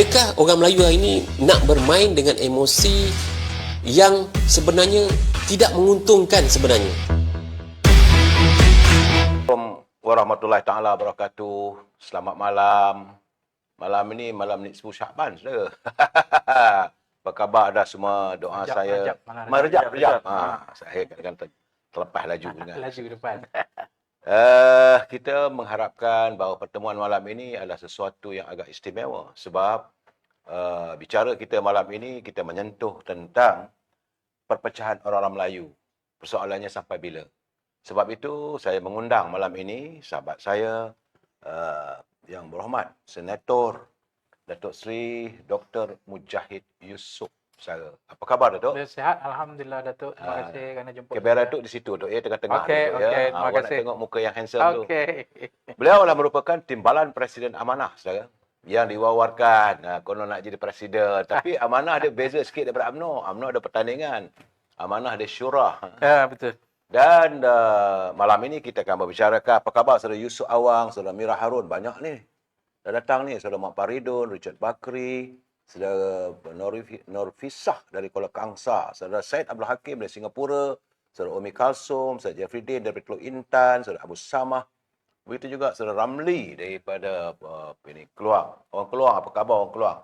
Adakah orang Melayu hari ini nak bermain dengan emosi yang sebenarnya tidak menguntungkan sebenarnya? Assalamualaikum warahmatullahi taala wabarakatuh. Selamat malam. Malam ini malam nisfu Syaban, saudara. Apa khabar dah semua? Doa Rejab, saya Rejab. Saya kadang-kadang terlepas laju dengan. Laju depan. Kita mengharapkan bahawa pertemuan malam ini adalah sesuatu yang agak istimewa sebab bicara kita malam ini kita menyentuh tentang perpecahan orang-orang Melayu. Persoalannya sampai bila? Sebab itu saya mengundang malam ini sahabat saya yang berhormat Senator Datuk Seri Dr. Mujahid Yusof Sara. Apa khabar Datuk? Saya sihat, alhamdulillah Datuk. Terima kasih kerana jemput. Biar Datuk di situ Datuk ya, tengah-tengah. Okey, Datuk, okey, ya. terima Awak nak kasih. tengok muka yang handsome tu. Okey. Beliau adalah merupakan timbalan Presiden Amanah, saudara. Yang diwawarkan, konon nak jadi presiden. Tapi Amanah dia beza sikit daripada UMNO. UMNO ada pertandingan. Amanah ada syurah. Ya, betul. Dan malam ini kita akan berbicarakan apa khabar saudara Yusuf Awang, saudara Mira Harun. Banyak ni. Dah datang ni. Saudara Mak Faridun, Richard Bakri, saudara Norfisah dari Kuala Kangsar, saudara Syed Abdul Hakim dari Singapura, saudara Umi Kalsum, saudara Jeffrey Din dari Teluk Intan, saudara Abu Samah. Begitu juga saudara Ramli daripada ini Keluang. Orang Keluang, apa khabar orang Keluang?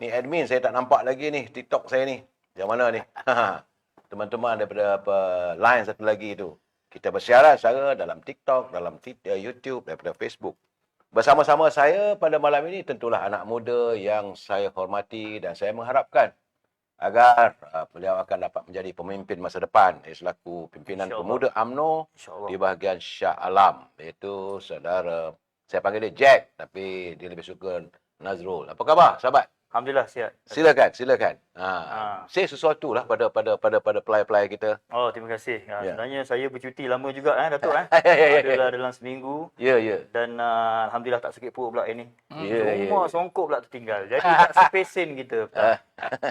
Ni admin saya tak nampak lagi ni TikTok saya ni. Yang mana ni? Teman-teman daripada line satu lagi tu. Kita bersiaran secara dalam TikTok, dalam YouTube, daripada Facebook. Bersama-sama saya pada malam ini tentulah anak muda yang saya hormati dan saya mengharapkan agar beliau akan dapat menjadi pemimpin masa depan selaku pimpinan pemuda UMNO di bahagian Shah Alam, iaitu saudara, saya panggil dia Jack tapi dia lebih suka Nazrul. Apa khabar sahabat? Alhamdulillah sihat. Silakan. Say sesuatu lah pada pelai-pelai kita. Oh, terima kasih. Ya. Sebenarnya saya bercuti lama juga Datuk Ya. Adalah dalam seminggu. Ya. Dan alhamdulillah tak sakit perut pula ini. Ya. Semua songkok pula tertinggal. Jadi tak sepesen kita.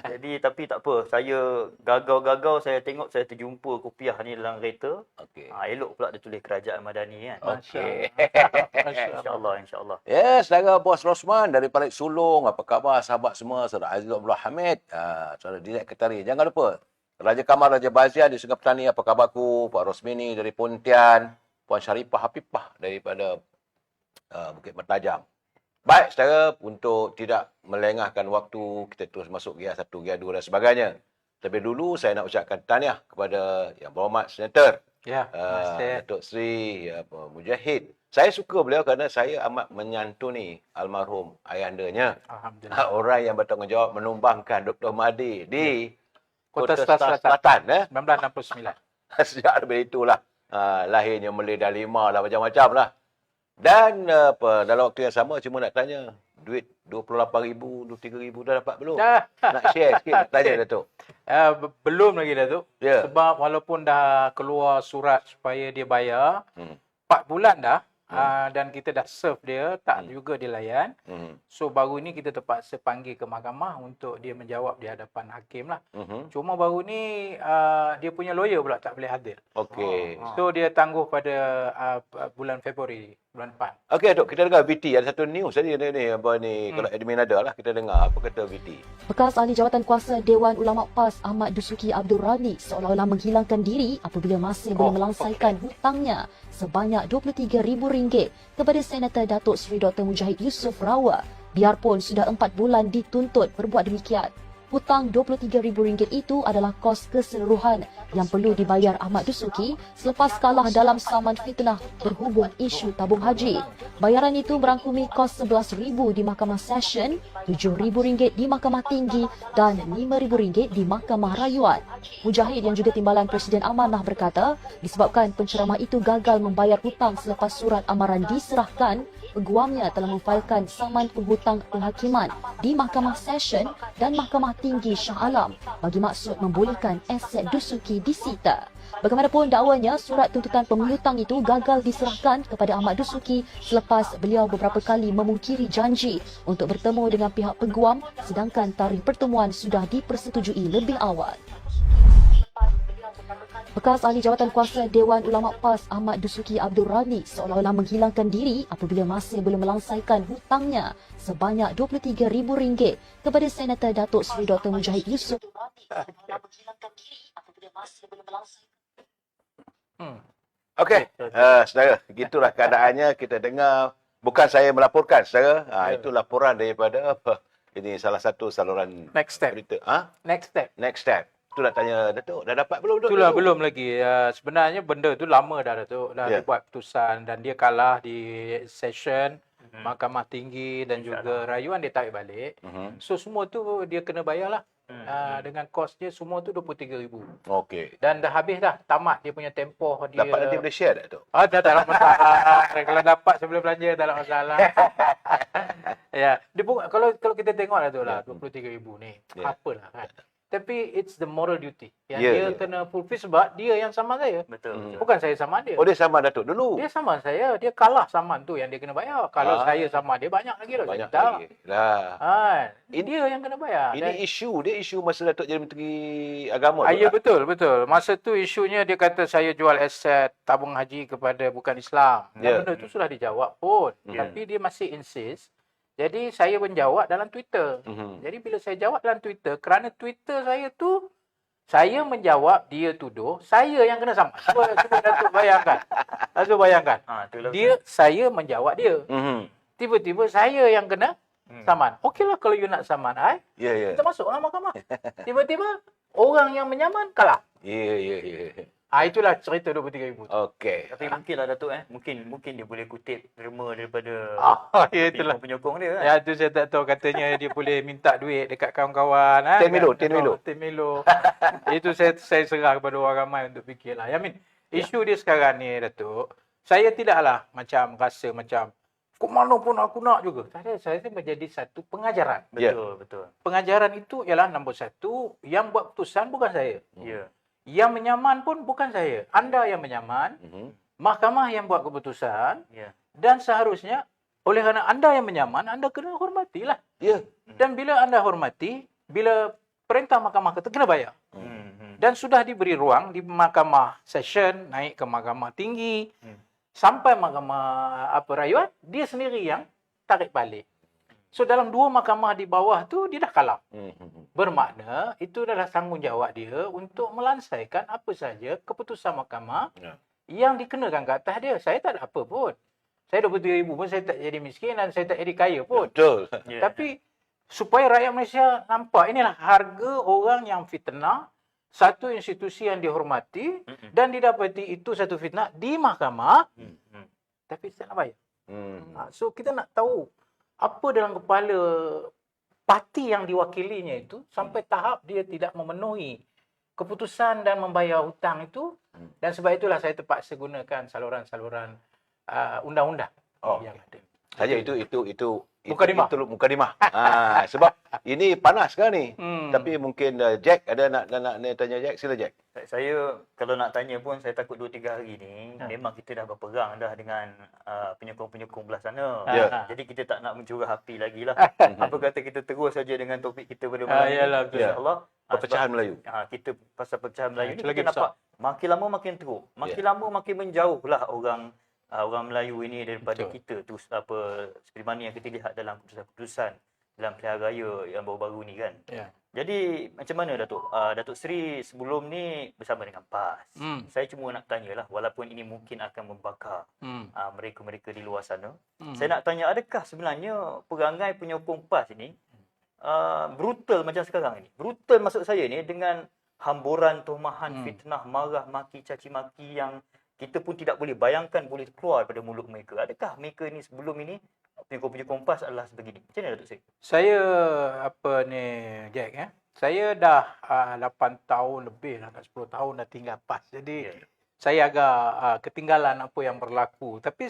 Jadi tapi tak apa. Saya gagau-gagau saya tengok saya terjumpa kopiah ni dalam kereta. Okey. Elok pula dia tulis Kerajaan Madani kan. Okey. InsyaAllah. Ya, saudara Bos Rosman dari Parit Sulong. Apa khabar sahabat semua? Saudara Aziz Abdul Hamid, saudara Dilek Ketari. Jangan lupa, Raja Kamal Raja Bazian di Sungai Petani. Apa khabarku? Pak Rosmini dari Pontian. Puan Syarifah Hafifah daripada Bukit Mertajam. Baik, saudara, untuk tidak melengahkan waktu, kita terus masuk Gear 1, Gear 2 dan sebagainya. Tapi dulu saya nak ucapkan tahniah kepada Yang Berhormat Senator Ya, terima kasih. Datuk Seri Mujahid. Saya suka beliau kerana saya amat menyantuni almarhum ayahandanya. Alhamdulillah. Orang yang bertanggungjawab menumbangkan Dr. Mahdi di Kota Star Selatan. Selatan. 1969. Sejak daripada itulah lahirnya Meleda 5 lah, macam-macam lah. Dan dalam waktu yang sama cuma nak tanya, duit 28,000, 23,000 dah dapat belum? Nak share sikit, nak tanya Datuk. Belum lagi Datuk. Ya. Sebab walaupun dah keluar surat supaya dia bayar, 4 bulan dah. Dan kita dah serve dia, tak juga dilayan. So baru ni kita terpaksa panggil ke mahkamah untuk dia menjawab di hadapan hakim lah. Cuma baru ni dia punya lawyer pula tak boleh hadir. Okey. So dia tangguh pada bulan Februari, bulan depan. Okey Dok, kita dengar VT. Ada satu news tadi ni kalau admin ada lah, kita dengar apa kata VT. Bekas ahli jawatan kuasa Dewan Ulama PAS Ahmad Dusuki Abdul Razak seolah-olah menghilangkan diri apabila masih belum melangsaikan hutangnya sebanyak RM23,000 kepada Senator Datuk Seri Dr. Mujahid Yusof Rawa. Biarpun sudah 4 bulan dituntut berbuat demikian. Hutang RM23,000 itu adalah kos keseluruhan yang perlu dibayar Ahmad Dusuki selepas kalah dalam saman fitnah berhubung isu tabung haji. Bayaran itu merangkumi kos RM11,000 di Mahkamah Session, RM7,000 di Mahkamah Tinggi dan RM5,000 di Mahkamah Rayuan. Mujahid yang juga timbalan Presiden Amanah berkata, disebabkan penceramah itu gagal membayar hutang selepas surat amaran diserahkan, peguamnya telah memfailkan saman penghutang penghakiman di Mahkamah Session dan Mahkamah Tinggi Shah Alam bagi maksud membolehkan aset Dusuki disita. Bagaimanapun dakwanya, surat tuntutan pemiutang itu gagal diserahkan kepada Ahmad Dusuki selepas beliau beberapa kali memungkiri janji untuk bertemu dengan pihak peguam sedangkan tarikh pertemuan sudah dipersetujui lebih awal. Bekas ahli jawatan kuasa Dewan Ulama PAS Ahmad Dusuki Abdul Rani seolah-olah menghilangkan diri apabila masih belum melangsaikan hutangnya sebanyak RM23,000 kepada Senator Datuk Seri Dr. Mujahid Yusof. Menghilangkan diri apabila masih belum melangsaikan. Okey, saudara, gitulah keadaannya. Kita dengar, bukan saya melaporkan, saudara. Itu laporan daripada apa? Ini salah satu saluran Next step. berita. Next step. Next step. Tu nak tanya Datuk, dah dapat belum? Datuk? Itulah belum lagi. Sebenarnya benda tu lama dah Datuk. Dah Ya. dibuat keputusan dan dia kalah di session Mahkamah Tinggi dan juga rayuan dia tarik balik. So semua tu dia kena bayar lah. Dengan kos dia semua tu RM23,000. Okey. Dan dah habis dah. Tamat dia punya tempoh dia. Dapat nanti boleh share tak, Datuk? Tak ada masalah. Kalau dapat sebelum belanja tak ada masalah. Ya, dia pun kalau kita tengok lah tu lah RM23,000 ni. Ya. Apalah kan. Tapi it's the moral duty yang Ya, dia ya. kena fulfill sebab dia yang saman saya. Betul. Bukan saya saman dia. Oh, dia sama Datuk dulu. Dia saman saya, dia kalah saman tu yang dia kena bayar. Kalau saya saman dia banyak lagi lah. Banyak saya lagi. Lah. Dia yang kena bayar. Ini isu masa Datuk jadi Menteri Agama tu. Ya, betul. Masa tu isunya dia kata saya jual aset tabung haji kepada bukan Islam. Ya. Dan benda tu sudah dijawab pun. Tapi dia masih insist. Jadi saya menjawab dalam Twitter. Jadi bila saya jawab dalam Twitter, kerana Twitter saya tu, saya menjawab, dia tuduh, saya yang kena saman. Cuba Datuk bayangkan. Datuk bayangkan. Itulah. Saya menjawab dia. Tiba-tiba saya yang kena saman. Okeylah kalau you nak saman, Ya. kita masuklah mahkamah. Tiba-tiba orang yang menyaman kalah. Ya. Itulah cerita RM23,000. Okey. Tapi mungkinlah Datuk mungkin dia boleh kutip derma daripada Ya itulah. penyokong dia kan. Ya tu saya tak tahu, katanya dia boleh minta duit dekat kawan-kawan. Ten Milo. Ten Milo. Itu saya serah kepada orang ramai untuk fikirlah. Isu dia sekarang ni Datuk, saya tidaklah macam rasa macam kok mana pun aku nak juga. Saya menjadi satu pengajaran. Betul. Pengajaran itu ialah nombor satu, yang buat keputusan bukan saya. Ya. Yang menyaman pun bukan saya. Anda yang menyaman, mahkamah yang buat keputusan, Ya. dan seharusnya oleh kerana anda yang menyaman, anda kena hormatilah. Ya. Dan bila anda hormati, bila perintah mahkamah kata kena bayar. Dan sudah diberi ruang di mahkamah session, naik ke mahkamah tinggi, sampai mahkamah rayuan, dia sendiri yang tarik balik. So dalam dua mahkamah di bawah tu dia dah kalah. Bermakna itu adalah tanggungjawab dia untuk melansaikan apa saja keputusan mahkamah yang dikenakan ke atas dia. Saya tak ada apa pun. Saya RM23,000 pun saya tak jadi miskin dan saya tak jadi kaya pun. Betul. Tapi supaya rakyat Malaysia nampak inilah harga orang yang fitnah satu institusi yang dihormati dan didapati itu satu fitnah di mahkamah, tapi tak nak bayar. So kita nak tahu apa dalam kepala parti yang diwakilinya itu sampai tahap dia tidak memenuhi keputusan dan membayar hutang itu. Dan sebab itulah saya terpaksa gunakan saluran-saluran undang-undang yang ada. Saja itu Mukadimah. Itu mukadimah. Sebab ini panas kan ni. Tapi mungkin Jack ada nak tanya Jack, sila Jack. Saya kalau nak tanya pun saya takut 2-3 hari ni memang kita dah berperang dah dengan penyokong-penyokong belah sana. Ya. Jadi kita tak nak mencurah api lagi lah. Apa kata kita terus saja dengan topik kita pada malam ni. Yalah, betul. InsyaAllah. Perpecahan Melayu. Kita pasal perpecahan Melayu ni itu lagi kita nampak makin lama makin teruk. Makin lama makin menjauhlah orang Melayu ini daripada kita tu seperti mana yang kita lihat dalam keputusan-keputusan dalam pilihan raya yang baru-baru ni kan. Ya. Jadi macam mana Datuk Seri sebelum ni bersama dengan PAS. Saya cuma nak tanyalah walaupun ini mungkin akan membakar mereka-mereka di luar sana. Saya nak tanya adakah sebenarnya perangai penyokong PAS ini brutal macam sekarang ini. Brutal maksud saya ni dengan hamburan tomahan, fitnah, marah, maki, caci maki yang kita pun tidak boleh bayangkan boleh keluar daripada mulut mereka. Adakah mereka ni sebelum ini penyokong-penyokong PAS adalah sebegini? Macam mana Datuk Seri? Saya Jack saya dah 8 tahun lebih dah, 10 tahun dah tinggal PAS. Jadi saya agak ketinggalan apa yang berlaku. Tapi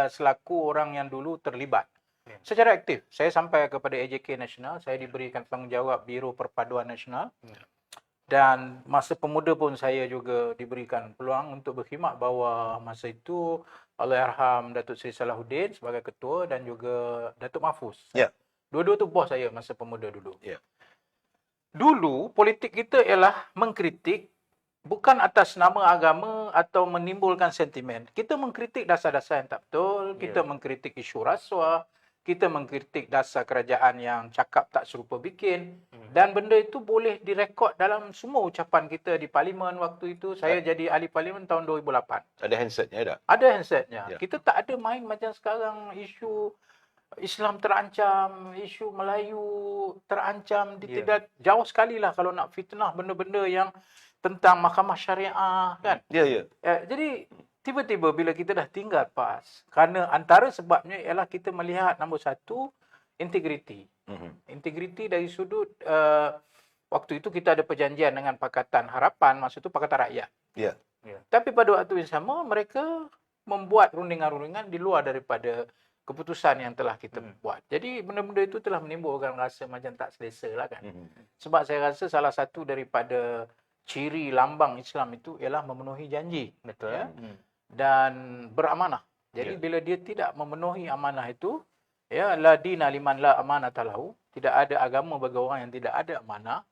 selaku orang yang dulu terlibat secara aktif, saya sampai kepada AJK Nasional, saya diberikan tanggungjawab Biro Perpaduan Nasional. Dan masa pemuda pun saya juga diberikan peluang untuk berkhidmat bahawa masa itu Allahyarham Datuk Seri Salahuddin sebagai ketua dan juga Datuk Mahfuz. Ya. Dua-dua tu bos saya masa pemuda dulu. Ya. Dulu politik kita ialah mengkritik bukan atas nama agama atau menimbulkan sentimen. Kita mengkritik dasar-dasar yang tak betul, kita mengkritik isu rasuah, kita mengkritik dasar kerajaan yang cakap tak serupa bikin, dan benda itu boleh direkod dalam semua ucapan kita di parlimen waktu itu. Saya jadi ahli parlimen tahun 2008. Ada handsetnya ada. Ada handsetnya. Ya. Kita tak ada main macam sekarang isu Islam terancam, isu Melayu terancam. Tidak jauh sekali lah kalau nak fitnah benda-benda yang tentang mahkamah syariah kan. Ya. Jadi tiba-tiba bila kita dah tinggal PAS, kerana antara sebabnya ialah kita melihat nombor satu, integriti. Integriti dari sudut waktu itu kita ada perjanjian dengan Pakatan Harapan, masa itu Pakatan Rakyat. Ya. Tapi pada waktu yang sama mereka membuat rundingan-rundingan di luar daripada keputusan yang telah kita buat. Jadi benda-benda itu telah menimbulkan rasa macam tak selesa lah kan. Sebab saya rasa salah satu daripada ciri lambang Islam itu ialah memenuhi janji. Betul. Ya? Dan beramanah. Jadi bila dia tidak memenuhi amanah itu, ya, la dina liman la amanata lahu, tidak ada agama bagi orang yang tidak ada amanah.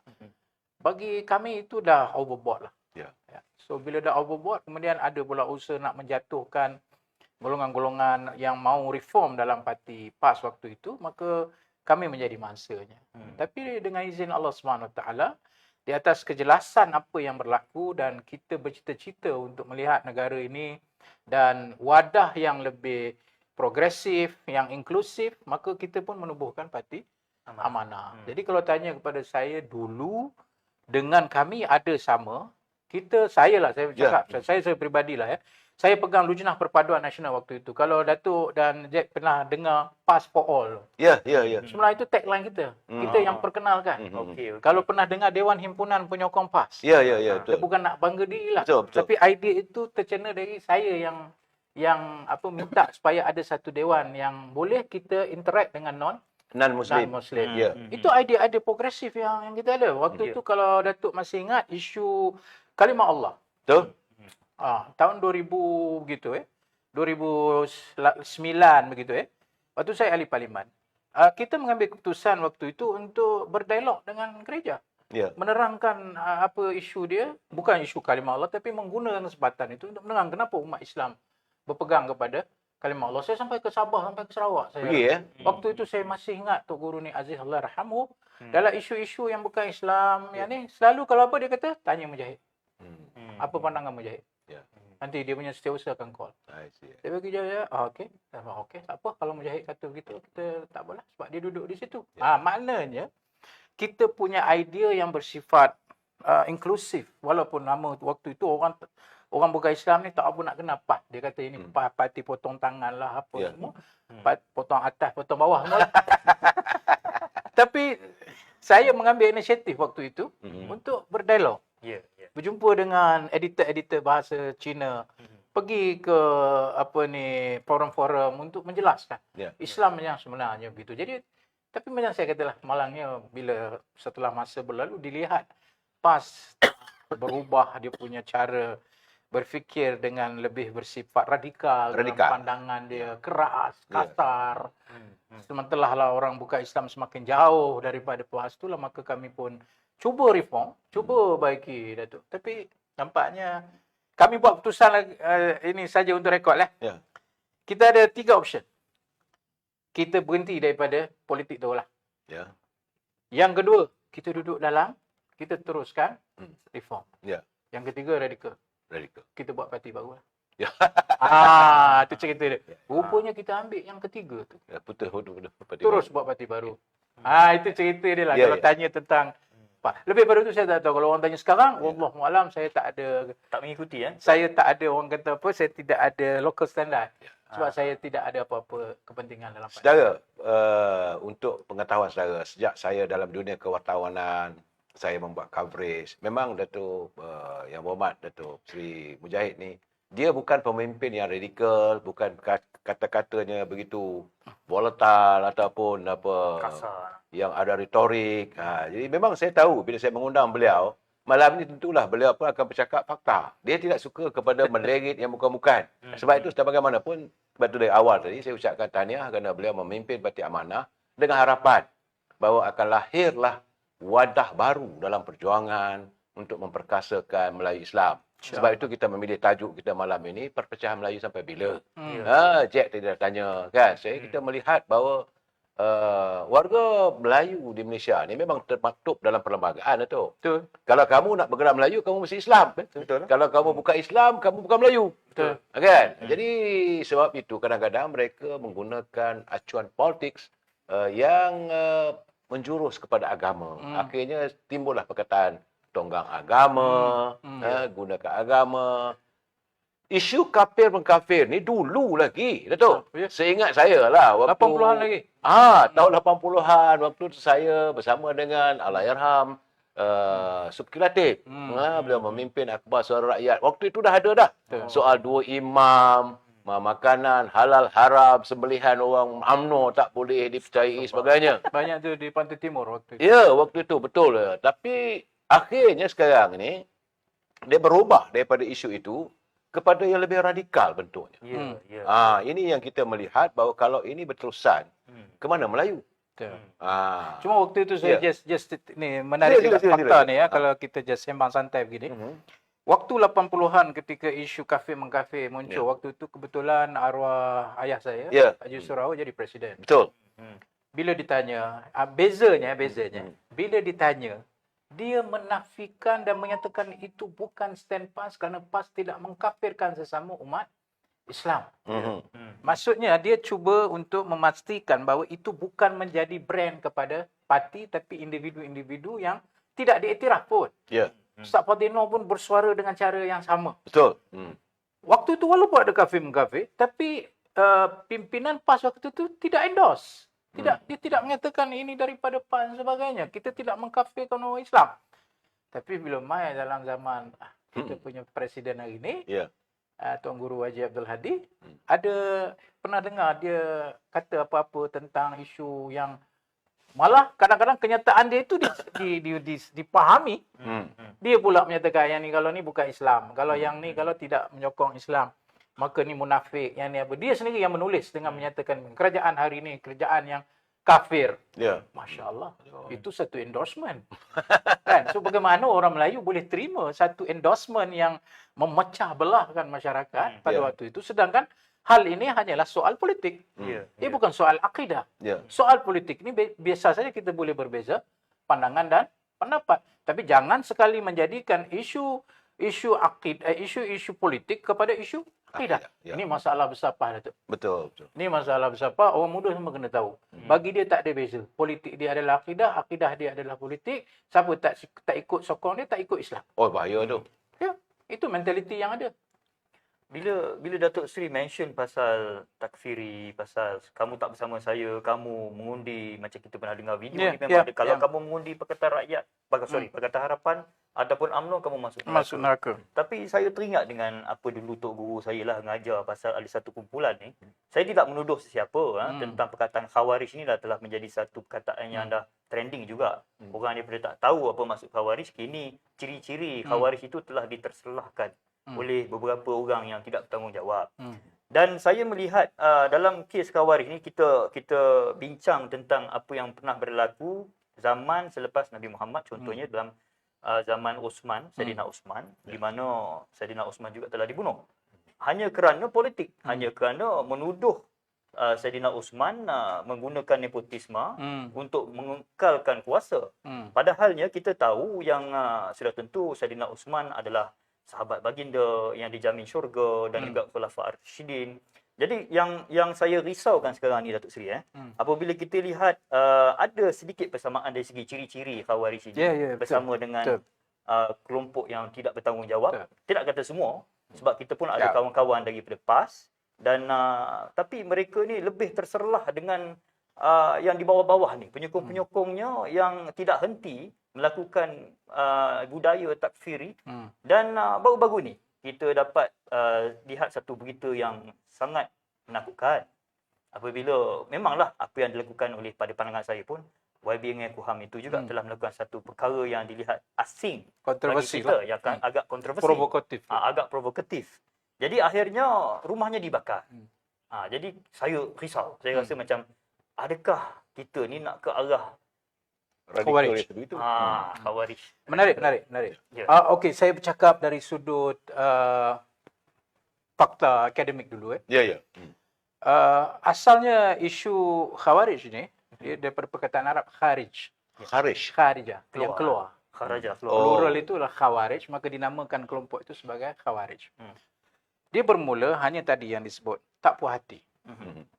Bagi kami itu dah overboard lah. Ya. So bila dah overboard, kemudian ada pula usaha nak menjatuhkan golongan-golongan yang mau reform dalam parti PAS waktu itu, maka kami menjadi mangsanya. Tapi dengan izin Allah SWT, di atas kejelasan apa yang berlaku dan kita bercita-cita untuk melihat negara ini dan wadah yang lebih progresif, yang inklusif, maka kita pun menubuhkan parti Amanah. Jadi kalau tanya kepada saya dulu, dengan kami ada sama, saya cakap, saya pribadilah ya. Saya pegang Lujnah Perpaduan Nasional waktu itu. Kalau Datuk dan Jack pernah dengar Pass for All. Ya. Sebenarnya itu tagline kita. Kita yang perkenalkan. Okey. Kalau pernah dengar Dewan Himpunan Penyokong PAS. Ya, Kita betul. bukan nak bangga diri lah. Betul. Tapi idea itu tercena dari saya yang minta supaya ada satu dewan yang boleh kita interact dengan Non-Muslim. non-Muslim. Ya. Itu idea progresif yang kita ada. Waktu itu kalau Datuk masih ingat isu kalimah Allah. Betul? Tahun 2000 begitu 2009 begitu Waktu saya ahli parlimen. Kita mengambil keputusan waktu itu untuk berdialog dengan gereja. Ya. Menerangkan apa isu dia, bukan isu kalimah Allah tapi menggunakan kesempatan itu untuk menerang kenapa umat Islam berpegang kepada kalimah Allah. Saya sampai ke Sabah, sampai ke Sarawak saya. Pergi Waktu itu saya masih ingat Tok Guru ni Aziz Allah Rahimahullah, dalam isu-isu yang bukan Islam yang ni selalu kalau apa dia kata, tanya Mujahid. Apa pandangan Mujahid? Ya. Nanti dia punya setiausaha akan call. I see. Saya bagi jawab, okey. Okey, tak apa kalau Mujahid kata begitu, kita tak apalah sebab dia duduk di situ. Maknanya kita punya idea yang bersifat inklusif, walaupun nama waktu itu orang bukan Islam ni tak apa nak kenal PAS. Dia kata ini parti potong tangan lah apa semua. Potong atas, potong bawah semua lah. Tapi saya mengambil inisiatif waktu itu untuk berdialog. Berjumpa dengan editor-editor bahasa Cina. Pergi ke forum-forum untuk menjelaskan Islam yang sebenarnya begitu. Jadi tapi macam saya katalah, malangnya bila setelah masa berlalu dilihat PAS berubah dia punya cara berfikir dengan lebih bersifat radikal. Dalam pandangan dia keras, kasar. Sementara lah orang bukan Islam semakin jauh daripada PAS itulah, maka kami pun cuba reform, cuba baiki Datuk. Tapi nampaknya kami buat keputusan ini saja untuk rekod lah. Kita ada 3 option. Kita berhenti daripada politik tu lah. Yang kedua, kita duduk dalam, kita teruskan reform. Yang ketiga, radikal. Kita buat parti baru lah. Itu cerita dia. Rupanya kita ambil yang ketiga tu. Betul. Terus buat parti baru. Itu cerita dia lah. Kalau tanya tentang lebih pada itu saya tak tahu. Kalau orang tanya sekarang, wallahualam saya tak mengikuti Saya tak ada, orang kata apa, saya tidak ada local standard. Sebab saya tidak ada apa-apa kepentingan dalam parti. Saudara, untuk pengetahuan saudara, sejak saya dalam dunia kewartawanan, saya membuat coverage. Memang Datuk Yang Berhormat Datuk Seri Mujahid ni, dia bukan pemimpin yang radikal, bukan kata-katanya begitu volatile ataupun kasar, yang ada retorik. Jadi memang saya tahu bila saya mengundang beliau, malam ni tentulah beliau pun akan bercakap fakta. Dia tidak suka kepada melengit yang bukan-bukan. Sebab itu sebagaimanapun, sebab itu dari awal tadi saya ucapkan tahniah kerana beliau memimpin Parti Amanah dengan harapan bahawa akan lahirlah wadah baru dalam perjuangan untuk memperkasakan Melayu Islam. Sebab itu kita memilih tajuk kita malam ini, perpecahan Melayu sampai bila? Jack tidak tanya kan. Kita melihat bahawa warga Melayu di Malaysia ni memang termaktub dalam perlembagaan tu. Betul. Kalau kamu nak bergerak Melayu, kamu mesti Islam. Betul. Kalau kamu bukan Islam, kamu bukan Melayu. Betul. Kan? Jadi sebab itu kadang-kadang mereka menggunakan acuan politik yang menjurus kepada agama. Akhirnya timbullah perkataan tonggang agama, gunakan agama. Isu kafir-mengkafir ni dulu lagi, Datuk. Ya. Seingat saya lah. Waktu, 80-an lagi. Tahun 80-an. Waktu tu saya bersama dengan Allahyarham Subki Latif. Beliau memimpin Akhbar Suara Rakyat. Waktu itu dah ada dah. Soal dua imam, makanan halal haram, sembelihan orang UMNO tak boleh dipercayai sebagainya. Banyak tu di Pantai Timur waktu itu. Ya, waktu itu betul. Tapi akhirnya sekarang ni dia berubah daripada isu itu kepada yang lebih radikal bentuknya. Ini yang kita melihat bahawa kalau ini berterusan, ke mana Melayu? Betul. Cuma waktu itu saya just ni menarik Sila. fakta ni ya, kalau kita just sembang santai begini. Waktu 80-an ketika isu kafir-mengkafir muncul, waktu itu kebetulan arwah ayah saya, Haji Surau jadi presiden. Betul. Bila ditanya, bezanya, bila ditanya, dia menafikan dan menyatakan itu bukan stand PAS kerana PAS tidak mengkafirkan sesama umat Islam. Maksudnya dia cuba untuk memastikan bahawa itu bukan menjadi brand kepada parti tapi individu-individu yang tidak diiktiraf pun. Ustaz Fadino pun bersuara dengan cara yang sama. Betul. Waktu itu walaupun ada kafir-mengkafir, tapi pimpinan PAS waktu itu tidak endorse. Dia tidak mengatakan ini daripada PAS dan sebagainya. Kita tidak mengkafirkan orang Islam. Tapi bila mai dalam zaman kita punya presiden hari ini, Tuan Guru Haji Abdul Hadi, ada pernah dengar dia kata apa-apa tentang isu yang malah kadang-kadang kenyataan dia itu dipahami. Dia pula menyatakan yang ni kalau ni bukan Islam. Kalau yang ni kalau tidak menyokong Islam, maka ni munafik, yang ni apa. Dia sendiri yang menulis dengan menyatakan kerajaan hari ini kerajaan yang kafir. Masya Allah. Itu satu endorsement. Kan? So bagaimana orang Melayu boleh terima satu endorsement yang memecah belahkan masyarakat pada waktu itu, sedangkan hal ini hanyalah soal politik. Dia bukan soal akidah. Soal politik ini biasa saja kita boleh berbeza pandangan dan pendapat. Tapi jangan sekali menjadikan isu politik kepada isu akidah. Ini masalah besar Pak Datuk. Betul. Ini masalah besar Pak. Orang muda semua kena tahu. Bagi dia tak ada beza. Politik dia adalah akidah dia adalah politik. Siapa tak ikut sokong dia, tak ikut Islam. Oh, bahaya tu. Ya, itu mentaliti yang ada. Bila Datuk Seri mention pasal takfiri, pasal kamu tak bersama saya, kamu mengundi, macam kita pernah dengar video ni memang ada, kalau kamu mengundi Pakatan Rakyat, Pakatan Harapan ataupun UMNO, kamu masuk neraka. Tapi saya teringat dengan apa dulu Tok Guru saya lah mengajar pasal ada satu kumpulan ni. Saya tidak menuduh sesiapa tentang perkataan Khawarij ni telah menjadi satu perkataan yang dah trending juga. Orang daripada tak tahu apa maksud Khawarij, kini ciri-ciri Khawarij itu telah diterselahkan oleh beberapa orang yang tidak bertanggungjawab. Dan saya melihat dalam kes Khawarij ni kita bincang tentang apa yang pernah berlaku zaman selepas Nabi Muhammad, contohnya dalam zaman Osman, Saidina Osman, di mana Saidina Osman juga telah dibunuh. Hanya kerana politik, hanya kerana menuduh Saidina Osman menggunakan nepotisme untuk mengekalkan kuasa. Padahalnya kita tahu yang sudah tentu Saidina Osman adalah sahabat baginda yang dijamin syurga dan juga Khulafa Ar-Rasyidin. Jadi yang saya risaukan sekarang ni Datuk Seri, apabila kita lihat ada sedikit persamaan dari segi ciri-ciri Khawarij ini bersama dengan kelompok yang tidak bertanggungjawab. Tidak kata semua, sebab kita pun ada kawan-kawan daripada PAS, dan tapi mereka ni lebih terserlah dengan yang di bawah-bawah ni, penyokong-penyokongnya yang tidak henti melakukan budaya takfiri. Dan baru-baru ni kita dapat lihat satu berita yang sangat menakutkan, apabila memanglah apa yang dilakukan oleh, pada pandangan saya pun, YB Mengaku HAM itu juga telah melakukan satu perkara yang dilihat asing, kontroversi kita, yang agak kontroversi, agak provokatif. Jadi akhirnya rumahnya dibakar. Jadi saya risau. Saya rasa macam, adakah kita ni nak ke arah radikal Khawarij. itu begitu. Khawarij. Menarik. Ya. Okey, saya bercakap dari sudut fakta akademik dulu. Ya. Asalnya isu Khawarij ni dia daripada perkataan Arab kharij. Kharij. Kharija, yang keluar. Kharaja keluar. Plural itulah Khawarij, maka dinamakan kelompok itu sebagai Khawarij. Dia bermula hanya tadi yang disebut, tak puas hati.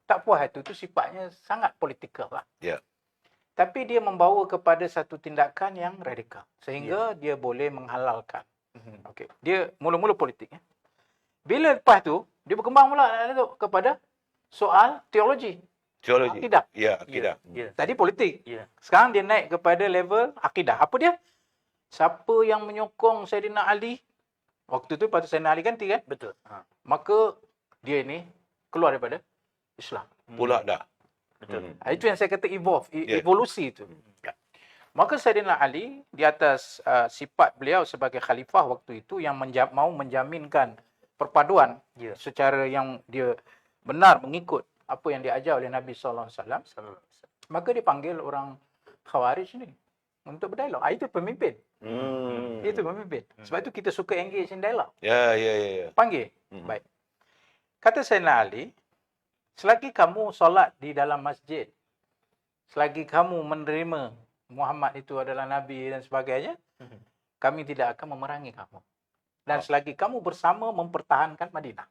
Tak puas hati itu sifatnya sangat politikal lah. Ya. Tapi dia membawa kepada satu tindakan yang radikal. Sehingga dia boleh menghalalkan. Okey. Dia mula-mula politik. Bila lepas tu, dia berkembang pula kepada soal teologi. Teologi. Akidah. Ya, akidah. Ya. Tadi politik. Ya. Sekarang dia naik kepada level akidah. Apa dia? Siapa yang menyokong Saidina Ali? Waktu tu patut Saidina Ali ganti kan? Betul. Maka dia ni keluar daripada Islam. Pula dah. Betul. Itu yang saya kata Ya. evolusi itu. Maka Saidina Ali di atas sifat beliau sebagai khalifah waktu itu yang mau menjaminkan perpaduan Ya. secara yang dia benar mengikut apa yang diajar oleh Nabi SAW, maka dipanggil orang Khawarij ni untuk berdialog. Itu pemimpin. Itu pemimpin. Sebab itu kita suka engage in dialog. Ya. Panggil. Baik. Kata Saidina Ali, selagi kamu solat di dalam masjid, selagi kamu menerima Muhammad itu adalah Nabi dan sebagainya, kami tidak akan memerangi kamu. Dan selagi kamu bersama mempertahankan Madinah.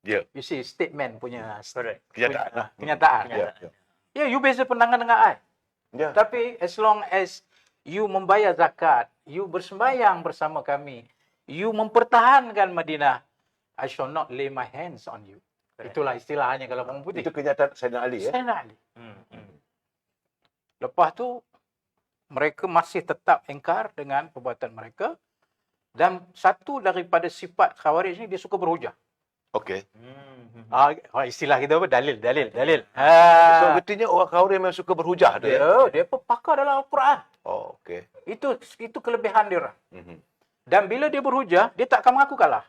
Ya. You see, statement punya Correct. Kenyataan lah. kenyataan. Ya. Ya, you beza pandangan dengan I. Ya. Tapi as long as you membayar zakat, you bersembahyang bersama kami, you mempertahankan Madinah, I shall not lay my hands on you. Itulah istilahnya kalau orang putih. Itu kenyataan Saidina Ali ya. Saidina Ali. Lepas tu, mereka masih tetap engkar dengan perbuatan mereka. Dan satu daripada sifat Khawarij ni, dia suka berhujah. Okey. Istilah kita apa? Dalil. So artinya orang Khawarij memang suka berhujah tu ya. Dia pakar dalam Al-Quran. Oh, okey. Itu kelebihan dia orang. Dan bila dia berhujah, dia tak akan mengaku kalah.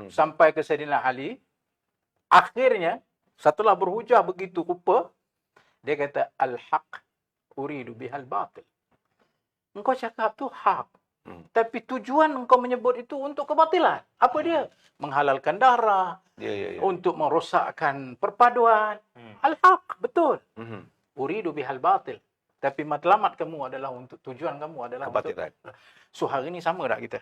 Sampai ke Saidina Ali, akhirnya setelah berhujah begitu rupa, dia kata al-haq uridu bihal batil. Engkau cakap tu hak. Tapi tujuan engkau menyebut itu untuk kebatilan. Apa dia? Menghalalkan darah, Ya. untuk merosakkan perpaduan. Al-haq, betul. Uridu bihal batil. Tapi matlamat kamu adalah untuk tujuan kamu adalah Kebatilan. untuk. So hari ni sama tak kita?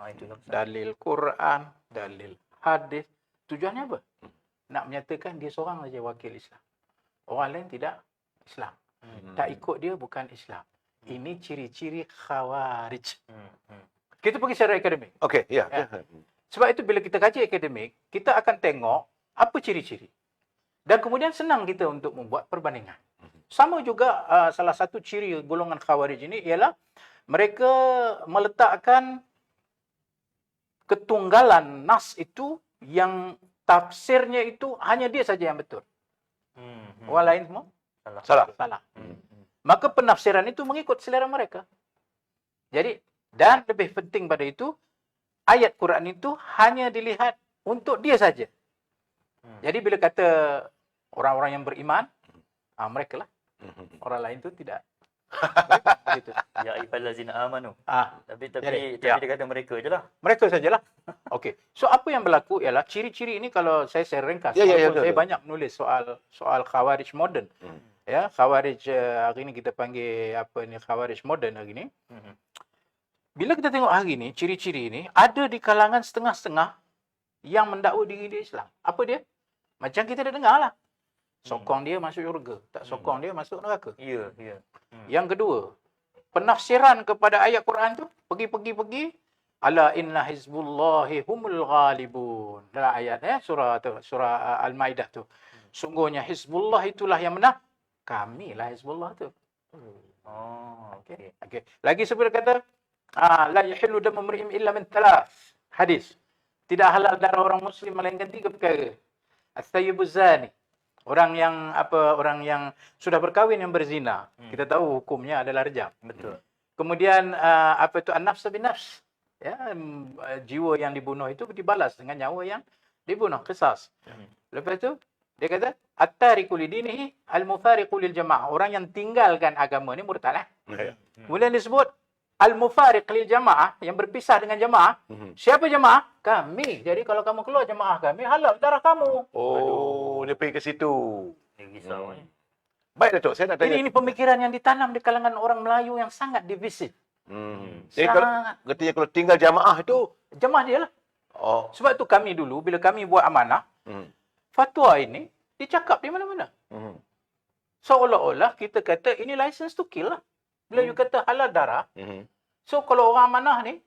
Itulah. Dalil Quran, dalil hadis. Tujuannya apa? Nak menyatakan dia seorang saja wakil Islam. Orang lain tidak Islam. Tak ikut dia bukan Islam. Ini ciri-ciri Khawarij. Kita pergi secara akademik. Okey, ya. Sebab itu bila kita kaji akademik, kita akan tengok apa ciri-ciri. Dan kemudian senang kita untuk membuat perbandingan. Sama juga salah satu ciri golongan Khawarij ini ialah mereka meletakkan ketunggalan nas itu yang tafsirnya itu hanya dia saja yang betul. Orang lain semua salah. Maka penafsiran itu mengikut selera mereka. Jadi, dan lebih penting pada itu, ayat Quran itu hanya dilihat untuk dia saja. Jadi bila kata orang-orang yang beriman, mereka lah. Orang lain itu tidak. Begitu. Ya ayyuhallazina amanu. Tapi jadi, dia kata mereka je lah. Mereka sajalah. Okey. So apa yang berlaku ialah ciri-ciri ini kalau saya ringkas. Ya, Walaupun saya betul. banyak menulis soal Khawarij moden. Ya, Khawarij hari ini kita panggil apa ni Khawarij moden hari ini. Bila kita tengok hari ini ciri-ciri ini ada di kalangan setengah-setengah yang mendakwa diri dia Islam. Apa dia? Macam kita dah dengar lah. Sokong dia masuk syurga, tak sokong dia masuk neraka. Ya. Yang kedua, penafsiran kepada ayat Quran tu pergi. Ala inna hizbullahi humul ghalibun. Dalam ayat surah Al-Maidah tu. Sungguhnya Hizbullah itulah yang menang. Kamilah Hizbullah tu. Okey. Lagi sebelum kata la yahillu damu imri'in illa min thalath. Hadis. Tidak halal darah orang muslim melainkan 3 perkara. As-sayyibuz zani. Orang yang sudah berkahwin yang berzina. Kita tahu hukumnya adalah rejam. Betul. Kemudian an-nafs bin-nafs. Ya, jiwa yang dibunuh itu dibalas dengan nyawa yang dibunuh, qisas. Lepas itu Dia kata, at-tariku lidinihi al-mufariqu lil jamaah. Orang yang tinggalkan agama ni murtad lah. Ya. Kemudian disebut al-mufariq lil jamaah, yang berpisah dengan jamaah. Siapa jamaah? Kami. Jadi kalau kamu keluar jamaah kami, halal darah kamu. Oh, dia pergi ke situ. Dia risau ni. Baik Datuk, saya nak tanya. Ini pemikiran yang ditanam di kalangan orang Melayu yang sangat divisif. Jadi kalau, Sangat. katanya kalau tinggal jamaah itu, Jamaah dia lah. oh, Sebab tu kami dulu, bila kami buat amanah, fatwa ini dicakap di mana-mana. Seolah-olah kita kata ini license to kill lah. Bila you kata halal darah, so kalau orang amanah ni,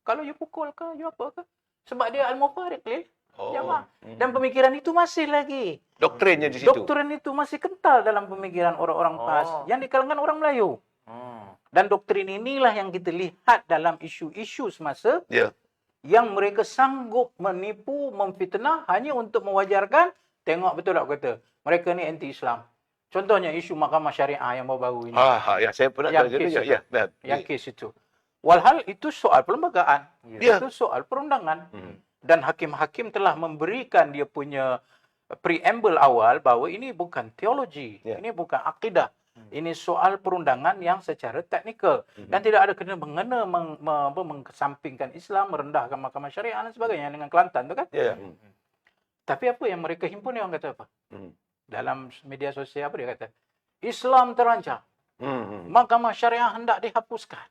kalau you pukul ke, you apa ke, sebab dia al-mufariq lil jamaah. Dan pemikiran itu masih lagi. doktrinnya di situ. Doktrin itu masih kental dalam pemikiran orang-orang PAS yang di kalangan orang Melayu. Dan doktrin inilah yang kita lihat dalam isu-isu semasa Ya. yang mereka sanggup menipu, memfitnah hanya untuk mewajarkan, tengok betul tak aku kata, mereka ni anti-Islam. Contohnya isu mahkamah syariah yang baru-baru ini. Ya, saya pernah Yang tanya kes dia. itu. Ya, benar. Yang kes itu. Walhal itu soal perlembagaan. Ya. Itu soal perundangan. Dan hakim-hakim telah memberikan dia punya preamble awal bahawa ini bukan teologi. Ya. Ini bukan akidah. Ini soal perundangan yang secara teknikal. Dan tidak ada kena-mengena mengesampingkan Islam, merendahkan mahkamah syariah dan sebagainya dengan Kelantan tu kan. Ya. Tapi apa yang mereka himpun ni orang kata apa? Dalam media sosial apa dia kata? Islam terancam. Mahkamah syariah hendak dihapuskan.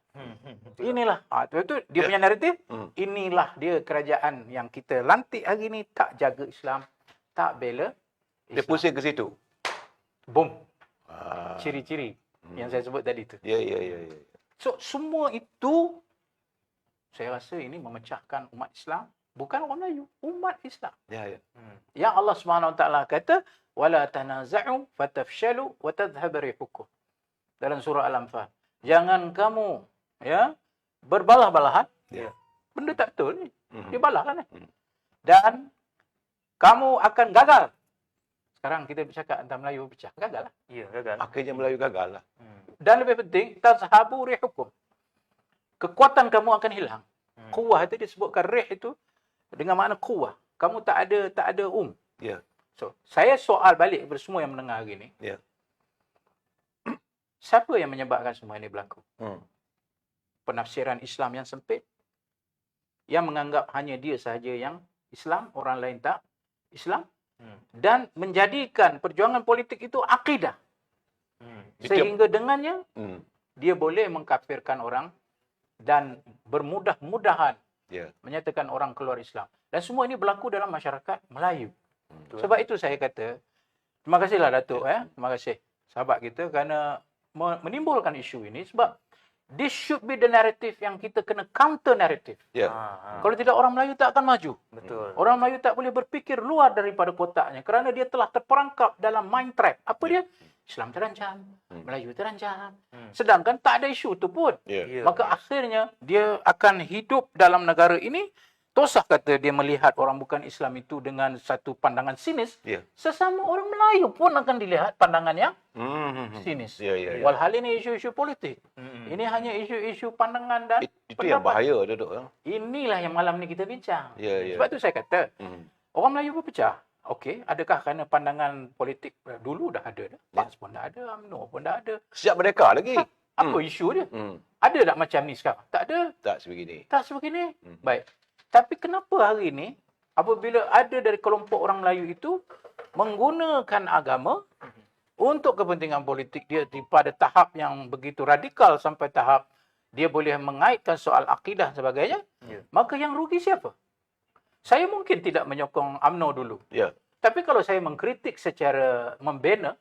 Inilah. Itu dia punya naratif. Inilah dia kerajaan yang kita lantik hari ni tak jaga Islam, tak bela Dia Islam. pusing ke situ. Boom. Ciri-ciri yang saya sebut tadi tu. Ya. So semua itu saya rasa ini memecahkan umat Islam, bukan orang Melayu, umat Islam. Ya. Yang Allah Subhanahu Wa Taala kata, "Wala tanaza'u fatafshalu wa tadhhab rihukum." Dalam surah Al-Anfal. Jangan kamu berbalah-balahan. Ya. Benda tak betul ni. Dia balah kan. Dan kamu akan gagal. Sekarang kita bercakap antara Melayu pecah. Gagal lah. Ya, gagal. Akhirnya Melayu gagal lah. Dan lebih penting, tazhabu rihukum. Kekuatan kamu akan hilang. Kuwah itu disebutkan rih itu dengan makna kuwah. Kamu tak ada Ya. So, saya soal balik kepada semua yang mendengar hari ni. Ya. Siapa yang menyebabkan semua ini berlaku? Penafsiran Islam yang sempit, yang menganggap hanya dia sahaja yang Islam, orang lain tak Islam, dan menjadikan perjuangan politik itu akidah. Sehingga dengannya, dia boleh mengkafirkan orang dan bermudah-mudahan menyatakan orang keluar Islam. Dan semua ini berlaku dalam masyarakat Melayu. Sebab itu saya kata, terima kasihlah Datuk. Terima kasih sahabat kita kerana menimbulkan isu ini. Sebab this should be the narrative yang kita kena counter narrative. Ya. Kalau tidak, orang Melayu tak akan maju. Betul. Orang Melayu tak boleh berfikir luar daripada kotaknya kerana dia telah terperangkap dalam mind trap. Apa dia? Islam terancam, Melayu terancam. Sedangkan tak ada isu tu pun. Ya. Maka akhirnya dia akan hidup dalam negara ini. Tosah kata dia melihat orang bukan Islam itu dengan satu pandangan sinis. Ya. Sesama orang Melayu pun akan dilihat pandangan yang sinis. Ya. Walhal ini isu-isu politik. Ini hanya isu-isu pandangan dan Itu yang pendapat. bahaya Datuk. Inilah yang malam ni kita bincang. Ya. Sebab tu saya kata, orang Melayu berpecah. Okey, adakah kerana pandangan politik dulu dah ada dah? PAS pun dah ada, UMNO pun dah ada. Sejak merdeka lagi. Apa isu dia? Ada tak macam ni sekarang? Tak ada. Tak sebegini. Tak sebegini. Baik. Tapi kenapa hari ini apabila ada dari kelompok orang Melayu itu menggunakan agama untuk kepentingan politik dia pada tahap yang begitu radikal sampai tahap dia boleh mengaitkan soal akidah dan sebagainya, maka yang rugi siapa? Saya mungkin tidak menyokong UMNO dulu. Ya. Tapi kalau saya mengkritik secara membina,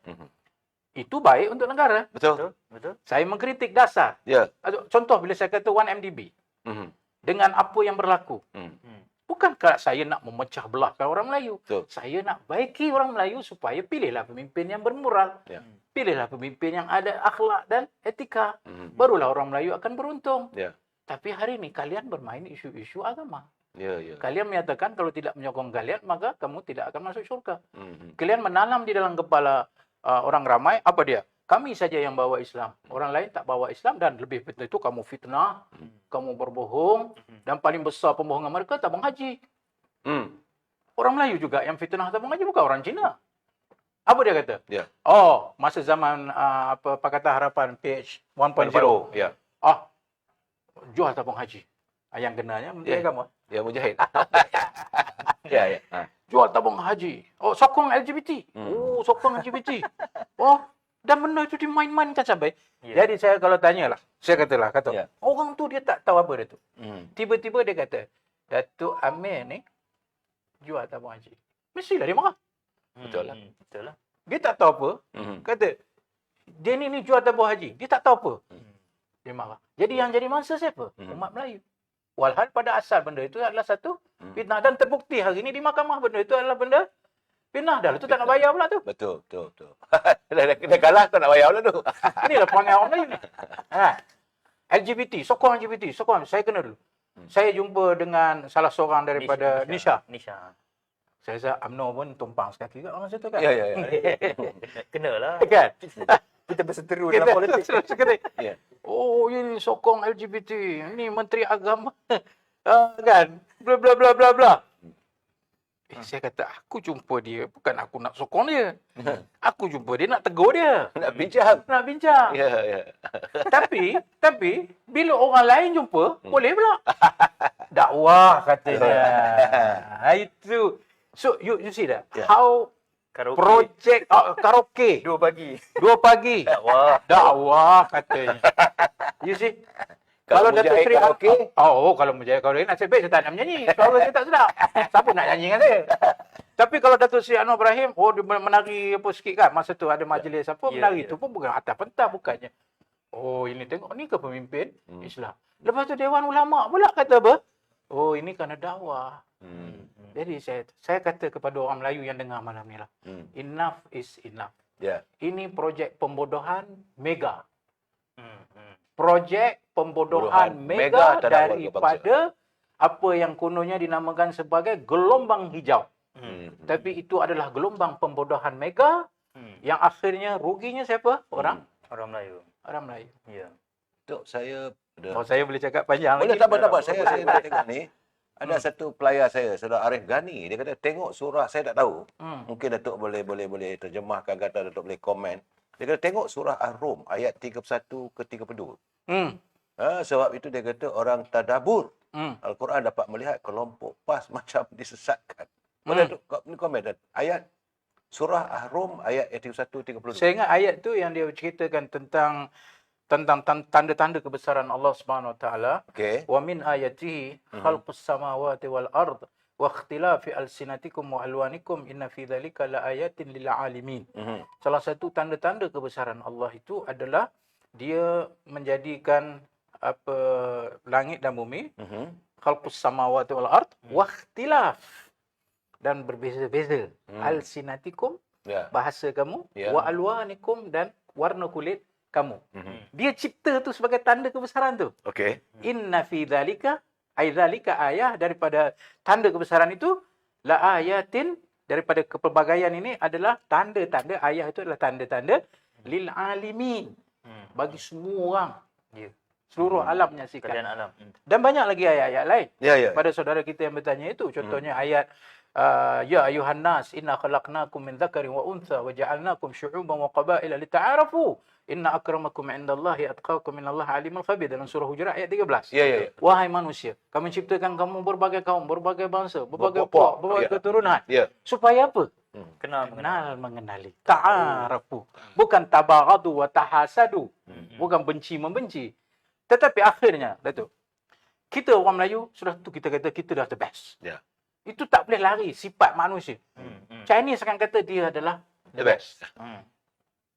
itu baik untuk negara. Betul. Saya mengkritik dasar. Ya. Contoh bila saya kata 1MDB. Dengan apa yang berlaku. Bukankah saya nak memecah belahkan orang Melayu. Betul. Saya nak baiki orang Melayu supaya pilihlah pemimpin yang bermoral. Ya. Pilihlah pemimpin yang ada akhlak dan etika. Barulah orang Melayu akan beruntung. Ya. Tapi hari ini kalian bermain isu-isu agama. Ya. Kalian menyatakan kalau tidak menyokong kalian, maka kamu tidak akan masuk syurga. Kalian menanam di dalam kepala orang ramai, apa dia? Kami saja yang bawa Islam. Orang lain tak bawa Islam dan lebih betul itu kamu fitnah, kamu berbohong, dan paling besar pembohongan mereka tabung haji. Orang Melayu juga yang fitnah tabung haji, bukan orang Cina. Apa dia kata? Ya. Oh, masa zaman Pakatan Harapan PH 1.0. Ya. Jual tabung haji. Yang kenanya Menteri Agama. Ya, Mujahid. Ya. Jual tabung haji. Oh, sokong LGBT. Oh, sokong LGBT. Oh, dan benda itu dimain-mainkan sampai. Jadi saya kalau tanyalah, saya katalah, orang tu dia tak tahu apa dia tu. Tiba-tiba dia kata, Datuk Amir ni jual tabung haji. Mestilah dia marah. Betul lah. Betul lah. Dia tak tahu apa. Kata, dia ni jual tabung haji. Dia tak tahu apa. Dia marah. Jadi yang jadi mangsa siapa? Umat Melayu. Walhal pada asal benda itu adalah satu fitnah. Dan terbukti hari ini di mahkamah benda itu adalah benda fitnah. Dah lah tu tak nak bayar pula tu. Betul. Dah kalah kau nak bayar pula tu. Inilah perangai orang Melayu ni. LGBT, sokong LGBT, sokong. Saya kena dulu. Saya jumpa dengan salah seorang daripada Nisha. Saya rasa UMNO pun tumpang sekaki kat orang situ kan. Ya. Kenalah. Kan? Kita berseteru dalam politik. Ya. Oh, ini sokong LGBT. Ini Menteri Agama. Kan? Bla bla bla bla bla. Saya kata, aku jumpa dia. Bukan aku nak sokong dia. Aku jumpa dia nak tegur dia. Nak bincang. Ya. Tapi bila orang lain jumpa, boleh pula. Dakwah katanya. Itu. So you see that? Yeah. How Karaoke. project karaoke 2 pagi. 2 pagi. Dakwah katanya. You see? Kalau Datuk Seri karaoke, kalau Mujahid karaoke nasib baik saya tak nak menyanyi. Suara saya tak sedap. Siapa nak nyanyi dengan saya? Tapi kalau Datuk Seri Anwar Ibrahim, dia menari apa sikit kan. Masa tu ada majlis apa, menari tu pun bukan atas pentas bukannya. Oh, ini tengok ni ke pemimpin Islam. Lepas tu Dewan Ulama pula kata apa? Oh, ini kerana dakwah. Jadi saya kata kepada orang Melayu yang dengar malam ni lah. Enough is enough. Ya. Ini projek pembodohan mega. Projek pembodohan mega daripada apa yang kononnya dinamakan sebagai gelombang hijau. Tapi itu adalah gelombang pembodohan mega yang akhirnya ruginya siapa? Orang Melayu. Orang Melayu. Ya. Tok, saya Saya boleh cakap panjang boleh lagi. tak apa. Saya nak tengok ni. Ada satu pelayar saya, Saudara Arif Ghani. Dia kata tengok surah, saya tak tahu. Mungkin Datuk boleh terjemahkan, kata Datuk boleh komen. Dia kata tengok surah Ar-Rum ayat 31 ke 32. Sebab itu dia kata orang tadabur Al-Quran dapat melihat kelompok PAS macam disesatkan. Boleh Datuk komen ayat surah Ar-Rum ayat 31 32. Saya ingat ayat tu yang dia ceritakan tentang tanda-tanda kebesaran Allah Subhanahu Wa Taala. Okey. Wa min ayatihi khalqus samawati wal ard wa ikhtilafi alsinatikum wa alwanikum inna fi dzalika laayatin lil alamin. Salah satu tanda-tanda kebesaran Allah itu adalah dia menjadikan langit dan bumi, khalqus samawati wal ard wa ikhtilaf, dan berbeza-beza, alsinatikum, bahasa kamu, wa alwanikum, dan warna kulit kamu. Dia cipta tu sebagai tanda kebesaran tu. Okey. Inna fi dzalika ayah, daripada tanda kebesaran itu, la ayatin, daripada kepelbagaian ini adalah tanda-tanda, ayah itu adalah tanda-tanda lil alimin, bagi semua orang. Seluruh alam menyaksikan. Alam. Dan banyak lagi ayat-ayat lain. Ya. Pada saudara kita yang bertanya itu, contohnya ayat ya ayuhan nas inna khalaqnakum min dzakarin wa untha wa ja'alnakum syu'uban wa qabaila lita'arafu inna akramakum 'indallahi atqakum minallahi alimul khabir, dalam surah Hujurat ayat 13. Ya. Wahai manusia, kami ciptakan kamu berbagai kaum, berbagai bangsa, berbagai puak, berbagai keturunan. Ya. Supaya apa? Kenal Mengenali. Ta'arafu. Bukan tabaghadu wa tahasadu. Bukan benci membenci. Tetapi akhirnya, Datuk, kita orang Melayu sudah tu kita kata kita dah the best. Ya. Itu tak boleh lari sifat manusia. Chinese akan kata dia adalah the best.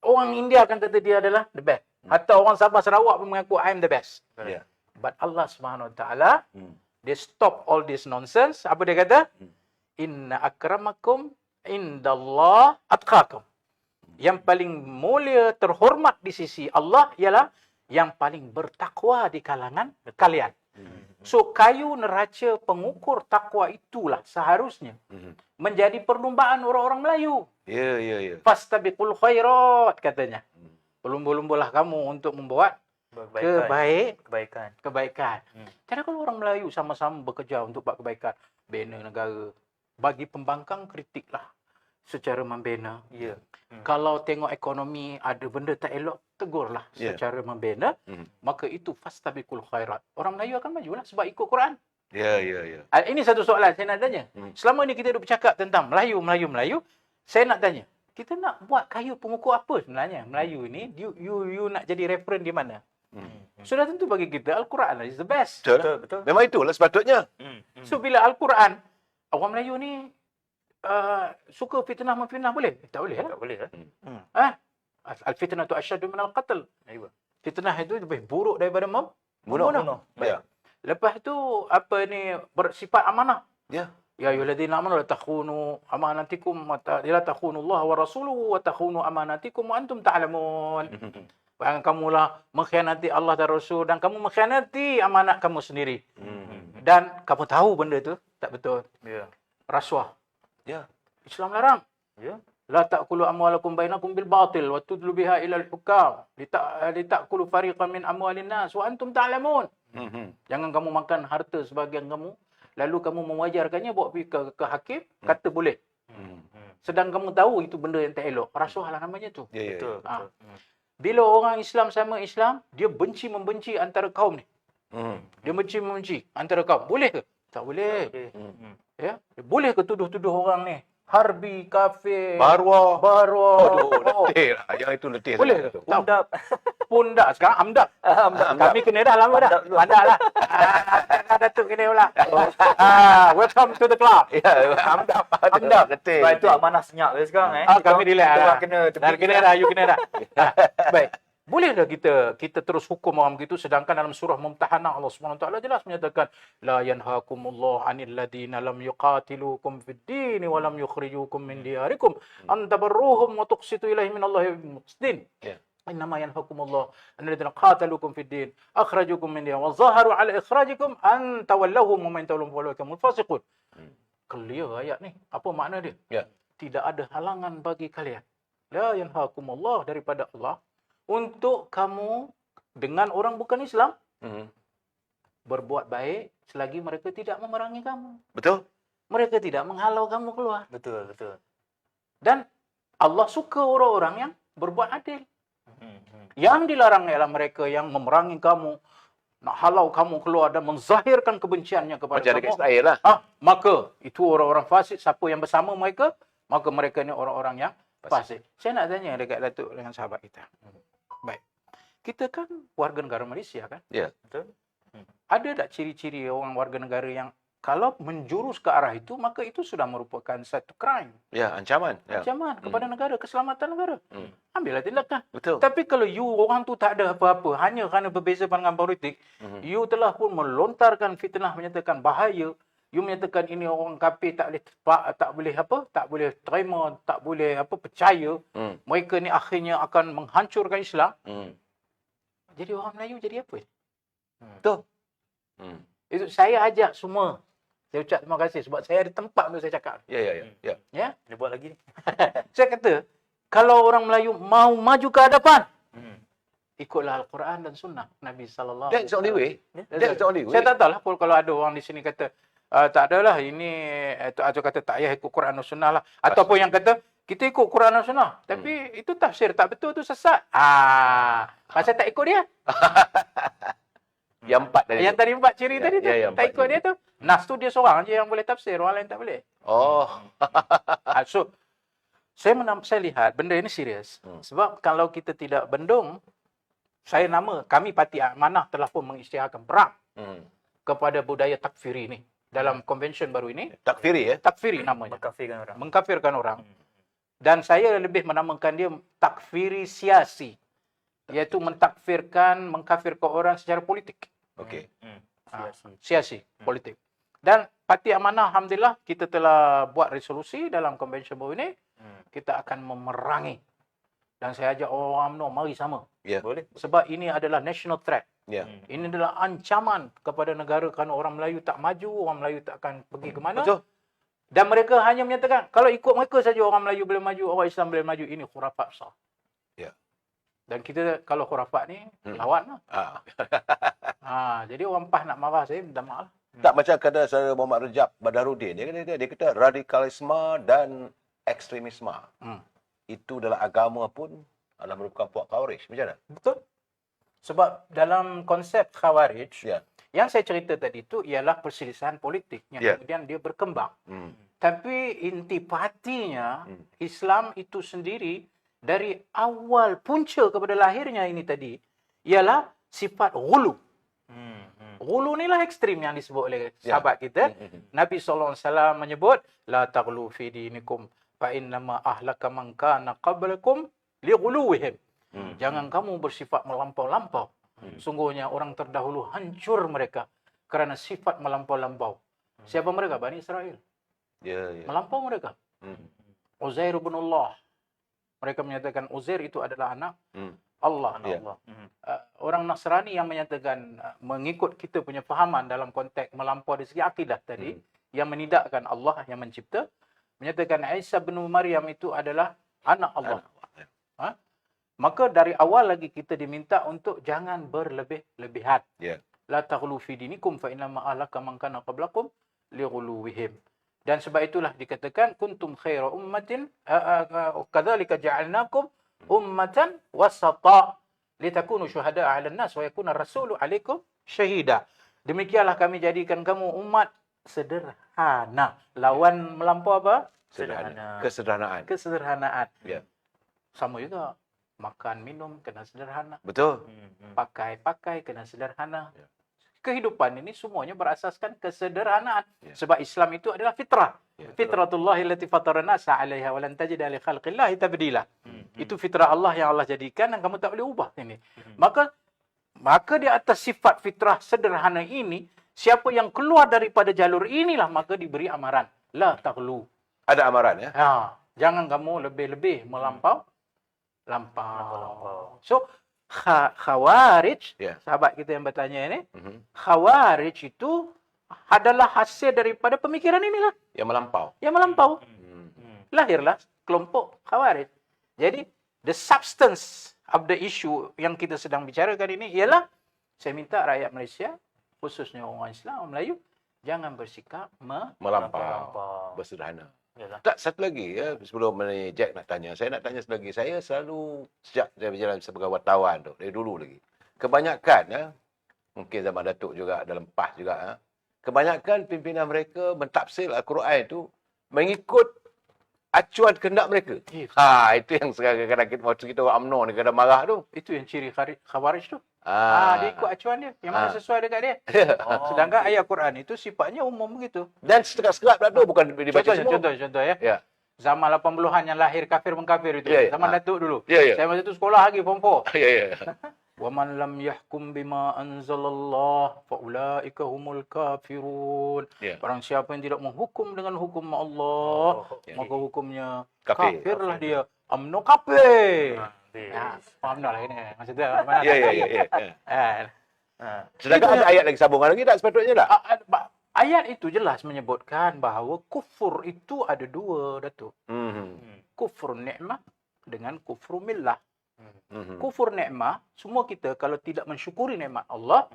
Orang India akan kata dia adalah the best. Atau orang Sabah Sarawak pun mengaku I am the best. Ya. But Allah Subhanahu Wa Taala, dia stop all this nonsense. Apa dia kata? Inna akramakum indallah atqakum. Yang paling mulia, terhormat di sisi Allah ialah yang paling bertakwa di kalangan kalian. So kayu neraca pengukur takwa itulah seharusnya menjadi perlumbaan orang-orang Melayu. Ya. Fastabiqul khairat, katanya. Berlumba-lumbalah kamu untuk membuat kebaikan. Jadi kalau orang Melayu sama-sama bekerja untuk buat kebaikan, bina negara, bagi pembangkang kritiklah. secara membina. Ya. Kalau tengok ekonomi ada benda tak elok, tegurlah secara membina. Maka itu fastabiqul khairat. Orang Melayu akan majulah sebab ikut Quran. Ya, ya, ya. Ini satu soalan saya nak tanya. Selama ni kita duk bercakap tentang Melayu, saya nak tanya, kita nak buat kayu pengukur apa sebenarnya? Melayu ni, you nak jadi referen di mana? Sudah tentu bagi kita, Al-Quran is the best. Betul. Memang itulah sepatutnya. So, bila Al-Quran, orang Melayu ni suka fitnah memfitnah boleh? Tak boleh lah. Tak boleh lah. Al-fitnah tu asyadu min al-qatl. Ayuh. Fitnah itu lebih buruk daripada membunuh. Ya. Lepas tu, apa ni, bersifat amanah. Ya. Ya ayyuhalladzina amanu la takhunu amanatikum wa la takhunu Allah wa rasuluhu wa takhunu amanatikum wa antum ta'lamun. Jangan kamulah mengkhianati Allah dan Rasul dan kamu mengkhianati amanat kamu sendiri. Dan kamu tahu benda tu tak betul. Ya. Rasuah. Ya. Islam larang. Ya. La ta'kulu amwalakum bainakum bil batil wa tudlu biha ila al-hukam litakulu fariqan min amwalin nas wa antum ta'lamun. Jangan kamu makan harta sebahagian kamu lalu kamu mewajarkannya bawa pergi ke hakim kata boleh. Sedang kamu tahu itu benda yang tak elok. Rasuah lah namanya tu. Ya, ya. Betul. Bila orang Islam sama Islam, dia benci membenci antara kaum ni. Dia benci membenci antara kaum. Boleh ke? Tak boleh. Ya? Boleh ke tuduh-tuduh orang ni? Harbi, kafir, Barwah. Barwah. Letih lah. Yang itu letih. Boleh sangat ke? tu. Tak. Pundak. Sekarang amdak. Kami kena dah lama dah. Pandak lah. Jangan Datuk kena pula. Welcome to the club. Ya, amdap. Letih. Sebab itu amanah senyap dia sekarang Kami relax lah. Kena Dah kena dah, you kena dah. Baik. Boleh dah kita terus hukum orang begitu sedangkan dalam surah Mumtahanah Allah Subhanahu Wa Taala jelas menyatakan la yanhaakumullahu 'anil ladina lam yuqatilukum fid din wa lam yukhrijukum min diyarikum an tabarruhum wa tuqsitu ilaihim minallahi muqsitin. Innama yanhaakumullahu 'anil ladina qataluukum fid din akhrajukum min diyarikum wa zaharu 'ala ikhrajikum an tawallahum wa man tawallahum fa ulaika humul fasiqun. Clear ayat ni. Apa makna dia? Ya. Tidak ada halangan bagi kalian. La yanhaakumullah daripada Allah untuk kamu dengan orang bukan Islam berbuat baik selagi mereka tidak memerangi kamu. Betul? Mereka tidak menghalau kamu keluar. Betul. Dan Allah suka orang-orang yang berbuat adil. Yang dilarang ialah mereka yang memerangi kamu, nak halau kamu keluar dan menzahirkan kebenciannya kepada Macam kamu. dekat Israel lah. Maka itu orang-orang fasik. Siapa yang bersama mereka, maka mereka ni orang-orang yang fasik. Saya nak tanya dekat Datuk dengan sahabat kita. Baik. Kita kan warga negara Malaysia kan? Ya. Betul. Ada tak ciri-ciri orang warga negara yang kalau menjurus ke arah itu, maka itu sudah merupakan satu crime. Ya, ancaman. Ya. Ancaman kepada negara, keselamatan negara. Ambillah tindakan. Betul. Tapi kalau you orang tu tak ada apa-apa, hanya kerana berbeza pandangan politik, you telah pun melontarkan fitnah menyatakan bahaya, you menyatakan ini orang kafir tak boleh terima, tak boleh percaya. Mereka ni akhirnya akan menghancurkan Islam. Jadi orang Melayu jadi apa? Betul. Itu saya ajak semua. Saya ucap terima kasih sebab saya ada tempat untuk saya cakap. Ya. Ya. Dia buat lagi ni. Saya kata, kalau orang Melayu mau maju ke hadapan, ikutlah Al-Quran dan Sunnah Nabi sallallahu alaihi That's the only way. That's the only way. Saya tak tahu lah kalau ada orang di sini kata tak adalah ini atau kata tak payah ikut Quran dan Sunnah lah, ataupun yang kata kita ikut Quran dan Sunnah tapi itu tafsir tak betul, tu sesat. Pasal tak ikut dia. Yang empat tadi. Yang tadi 4 ciri tadi tu yang tak empat ikut tadi. dia tu. Nas tu dia seorang je yang boleh tafsir, orang lain tak boleh. Oh. So saya lihat benda ini serius. Sebab kalau kita tidak bendung, kami Parti Amanah telah pun mengisytiharkan perang kepada budaya takfiri ni dalam convention baru ini. Takfiri ya? Takfiri namanya. Mengkafirkan orang. Dan saya lebih menamakan dia takfiri siasi. Iaitu mengkafirkan orang secara politik. Okey. Siasi, politik. Dan Parti Amanah, alhamdulillah, kita telah buat resolusi dalam convention baru ini. Kita akan memerangi. Dan saya ajak orang UMNO, mari sama. Ya. Boleh. Sebab ini adalah national threat. Ya. Ini adalah ancaman kepada negara kerana orang Melayu tak maju, orang Melayu tak akan pergi ke mana. Betul. Dan mereka hanya menyatakan, kalau ikut mereka saja orang Melayu boleh maju, orang Islam boleh maju. Ini khurafat besar. Ya. Dan kita kalau khurafat ni, lawan lah. Jadi orang PAS nak marah saya, minta maaf. Tak macam kata saudara Muhammad Rejab Badarudin. Dia kata radikalisme dan ekstremisme. Itu dalam agama pun adalah merupakan puak Khawarij. Macam mana? Betul. Sebab dalam konsep Khawarij, Ya. yang saya cerita tadi itu ialah perselisihan politik yang Ya. kemudian dia berkembang. Hmm. Tapi intipatinya Islam itu sendiri dari awal punca kepada lahirnya ini tadi ialah sifat ghulu. Ghulu ni lah ekstrim yang disebut oleh sahabat kita. Nabi SAW menyebut la taghlu fi dinikum fa innama ahlaka man kana qablakum li ghuluwihim. Jangan kamu bersifat melampau-lampau. Sungguhnya orang terdahulu hancur mereka kerana sifat melampau-lampau. Siapa mereka? Bani Israel. Ya, ya. Melampau mereka. Uzair bin Allah. Mereka menyatakan Uzair itu adalah anak Allah. Ya. Allah. Orang Nasrani yang menyatakan mengikut kita punya fahaman dalam konteks melampau dari segi akidah tadi, yang menidakkan Allah yang mencipta, menyatakan Isa bin Maryam itu adalah anak Allah. Ha? Maka dari awal lagi kita diminta untuk jangan berlebih-lebihan. Ya. La taghlu fi dinikum fa inna ma ahlaka man kana qablakum li ghuluwihim. Dan sebab itulah dikatakan kuntum khaira ummatin kadzalika ja'alnakum ummatan wasata litakunu syuhada'a 'alan nas wa yakuna rasulu 'alaikum syahida. Demikianlah kami jadikan kamu umat sederhana. Lawan melampau apa? Sederhana. Kesederhanaan. Kesederhanaan. Ya. Sama juga makan minum kena sederhana. Betul. Pakai kena sederhana. Ya. Kehidupan ini semuanya berasaskan kesederhanaan. Ya. Sebab Islam itu adalah fitrah. Ya. Fitratullahi allati fatara nasa 'alaiha wa lan tajida li khalqillahi tabdila. Itu fitrah Allah yang Allah jadikan dan kamu tak boleh ubah ini. Maka di atas sifat fitrah sederhana ini, siapa yang keluar daripada jalur inilah maka diberi amaran. La taghlu. Ada amaran ya? Jangan kamu lebih-lebih melampau. So, Khawarij, Ya. sahabat kita yang bertanya ini, Mhm. Khawarij itu adalah hasil daripada pemikiran inilah. Yang melampau. Yang melampau. Hmm. Lahirlah kelompok Khawarij. Jadi, the substance of the issue yang kita sedang bicarakan ini ialah, saya minta rakyat Malaysia, khususnya orang Islam, orang Melayu, jangan bersikap Melampau. Bersederhana. Yalah. Tak, satu lagi ya, sebelum ni Jack nak tanya. Saya nak tanya satu lagi. Saya selalu, sejak saya berjalan sebagai wartawan tu, dari dulu lagi. Kebanyakan ya, mungkin zaman Datuk juga, dalam PAS juga. Ya, kebanyakan pimpinan mereka mentafsir Al-Quran itu mengikut acuan kehendak mereka. Yes. Itu yang sekarang kadang kita waktu kita orang UMNO ni kadang marah tu. Itu yang ciri Khawarij tu. Ah. Dia ikut acuan dia. Yang mana sesuai dekat dia. Oh, Sedangkan ayat Quran itu sifatnya umum begitu. Dan sekerat-sekerat pula tu bukan dibaca semua. Contoh ya. Ya. Zaman 80-an yang lahir kafir mengkafir itu. Ya, ya. Zaman Datuk dulu. Ya, ya. Saya masa itu sekolah lagi form 4. Ya, ya. Wa man lam yahkum bima anzalallah fa ulaika humul kafirun. Ya. Barang siapa yang tidak menghukum dengan hukum Allah, maka hukumnya kafirlah dia. UMNO kafir. UMNO lah ini. Maksudnya mana? Ya, ya, ya, ya. Sedangkan ada ayat lagi sambungan lagi tak sepatutnya tak? Ayat itu jelas menyebutkan bahawa kufur itu ada dua, Datuk. Kufur ni'mah dengan kufur millah. Kufur nikmat, semua kita kalau tidak mensyukuri nikmat Allah,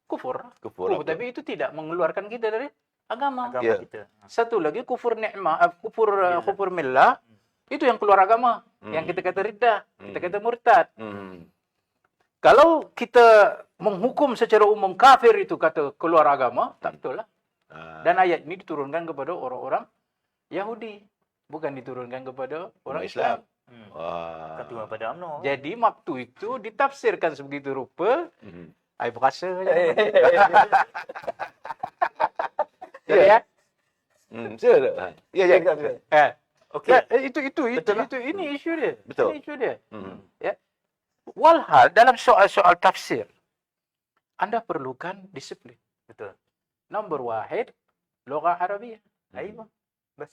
kufur. Kufur. Tapi itu tidak mengeluarkan kita dari agama. Ya. kita. Satu lagi kufur nikmat, kufur millah, itu yang keluar agama. Yang kita kata riddah, kita kata murtad. Kalau kita menghukum secara umum kafir itu kata keluar agama, tak betul lah. Dan ayat ini diturunkan kepada orang-orang Yahudi, bukan diturunkan kepada orang Islam. Wah. Ketua pada UMNO. Jadi waktu itu ditafsirkan sebegitu rupa. Saya berasa je. Ya. Sila. Ya, ya. Okey. Itu ini isu dia. Betul. Ini isu dia. Ya. Walhal dalam soal-soal tafsir anda perlukan disiplin. Betul. Nombor wahid, Lughah Arabiah. Aiyah.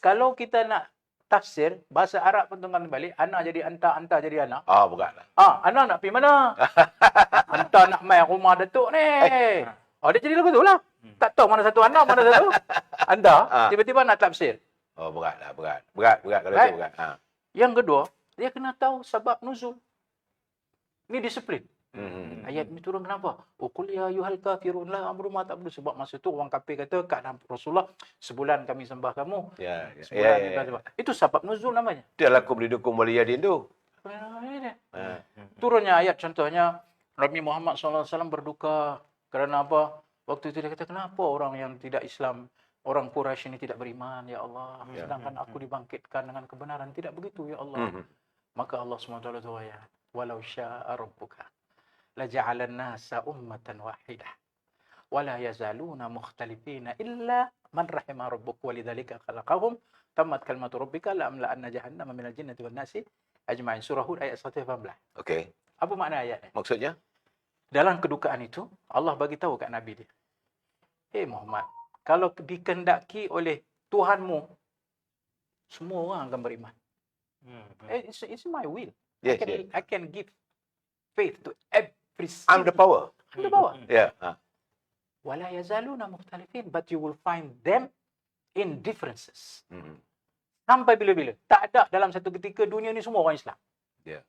Kalau kita nak tafsir, bahasa Arab pun tengah balik, ana jadi anta, anta jadi ana. Bukanlah. Ana nak pergi mana? Anta nak main rumah Datuk ni. Dia jadi lagu tu lah. Tak tahu mana satu ana, mana satu anda. Tiba-tiba nak tafsir. Beratlah, berat kalau itu berat. Yang kedua, dia kena tahu sebab nuzul. Ini disiplin. Ayat ni turun kenapa? Qul ya ayyuhal kafirun la amru ma ta'budu. Sebab masa tu orang kafir kata kat Rasulullah, sebulan kami sembah kamu. Ya, Sebulan kita sembah. Itu sebab nuzul namanya. Dia lakum lidukum waliyadin tu. Turunnya ayat contohnya Nabi Muhammad SAW berduka kerana apa? Waktu itu dia kata, kenapa orang yang tidak Islam, orang Quraisy ini tidak beriman, ya Allah. Sedangkan aku dibangkitkan dengan kebenaran. Tidak begitu, ya Allah. Maka Allah SWT tu ayat. Walau sya'a rabbuka laja'alan nasa ummatan wahidah. Wala yazaluna mukhtalifina illa man rahima rabbuk walidzalika khalaqahum tammat kalimatu rabbika la amla anna jahannama minal jinnati wan nasi ajma'in. Surah Hud ayat 118. Okey. Apa makna ayat ni? Maksudnya? Dalam kedukaan itu, Allah bagi tahu kat Nabi dia. Muhammad, kalau dikehendaki oleh Tuhanmu, semua orang akan beriman. It's my will. Yes, I can give faith to every I'm the power. I'm the power. Ya. Wala yazaluna mukhtalifin, but you will find them in differences. Sampai bila-bila. Tak ada dalam satu ketika dunia ni semua orang Islam. Ya.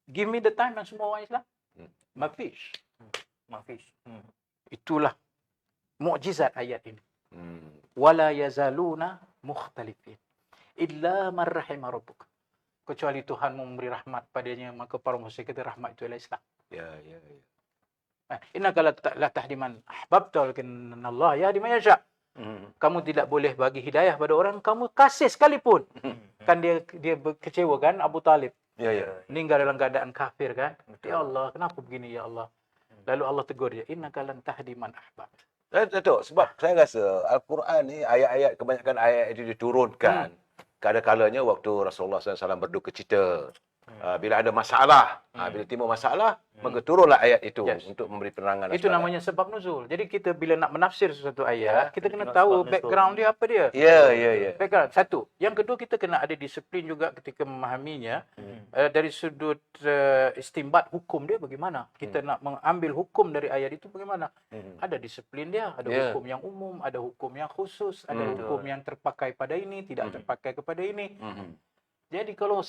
Give me the time yang semua orang Islam. Mafish. Itulah mukjizat ayat ini. Wala yazaluna mukhtalifin illa man rahima rabbuk. Kecuali Tuhan memberi rahmat padanya, maka para musyrik kata rahmat itu adalah Islam. Ya. Innaka la tahdi man ahbabta walakin Allah yahdi man yasha. Kamu tidak boleh bagi hidayah pada orang kamu kasih sekalipun. Kan dia kecewa kan Abu Talib. Ya. Meninggal dalam keadaan kafir kan. Ya Allah, kenapa begini ya Allah? Lalu Allah tegur dia, innaka lan tahdi man ahbabta. Datuk, sebab saya rasa Al-Quran ni ayat-ayat, kebanyakan ayat itu diturunkan kadang-kalanya waktu Rasulullah SAW berduka cita. Bila ada masalah, bila timbul masalah, maka turunlah ayat itu untuk memberi penerangan. Itu namanya sebab nuzul. Jadi kita bila nak menafsir sesuatu ayat, kita kena tahu background dia apa dia. Ya. Background. Satu. Yang kedua, kita kena ada disiplin juga ketika memahaminya. Dari sudut istimbat hukum dia bagaimana. Kita nak mengambil hukum dari ayat itu bagaimana. Ada disiplin dia. Ada hukum yang umum, ada hukum yang khusus, ada hukum yang terpakai pada ini, tidak terpakai kepada ini. Jadi kalau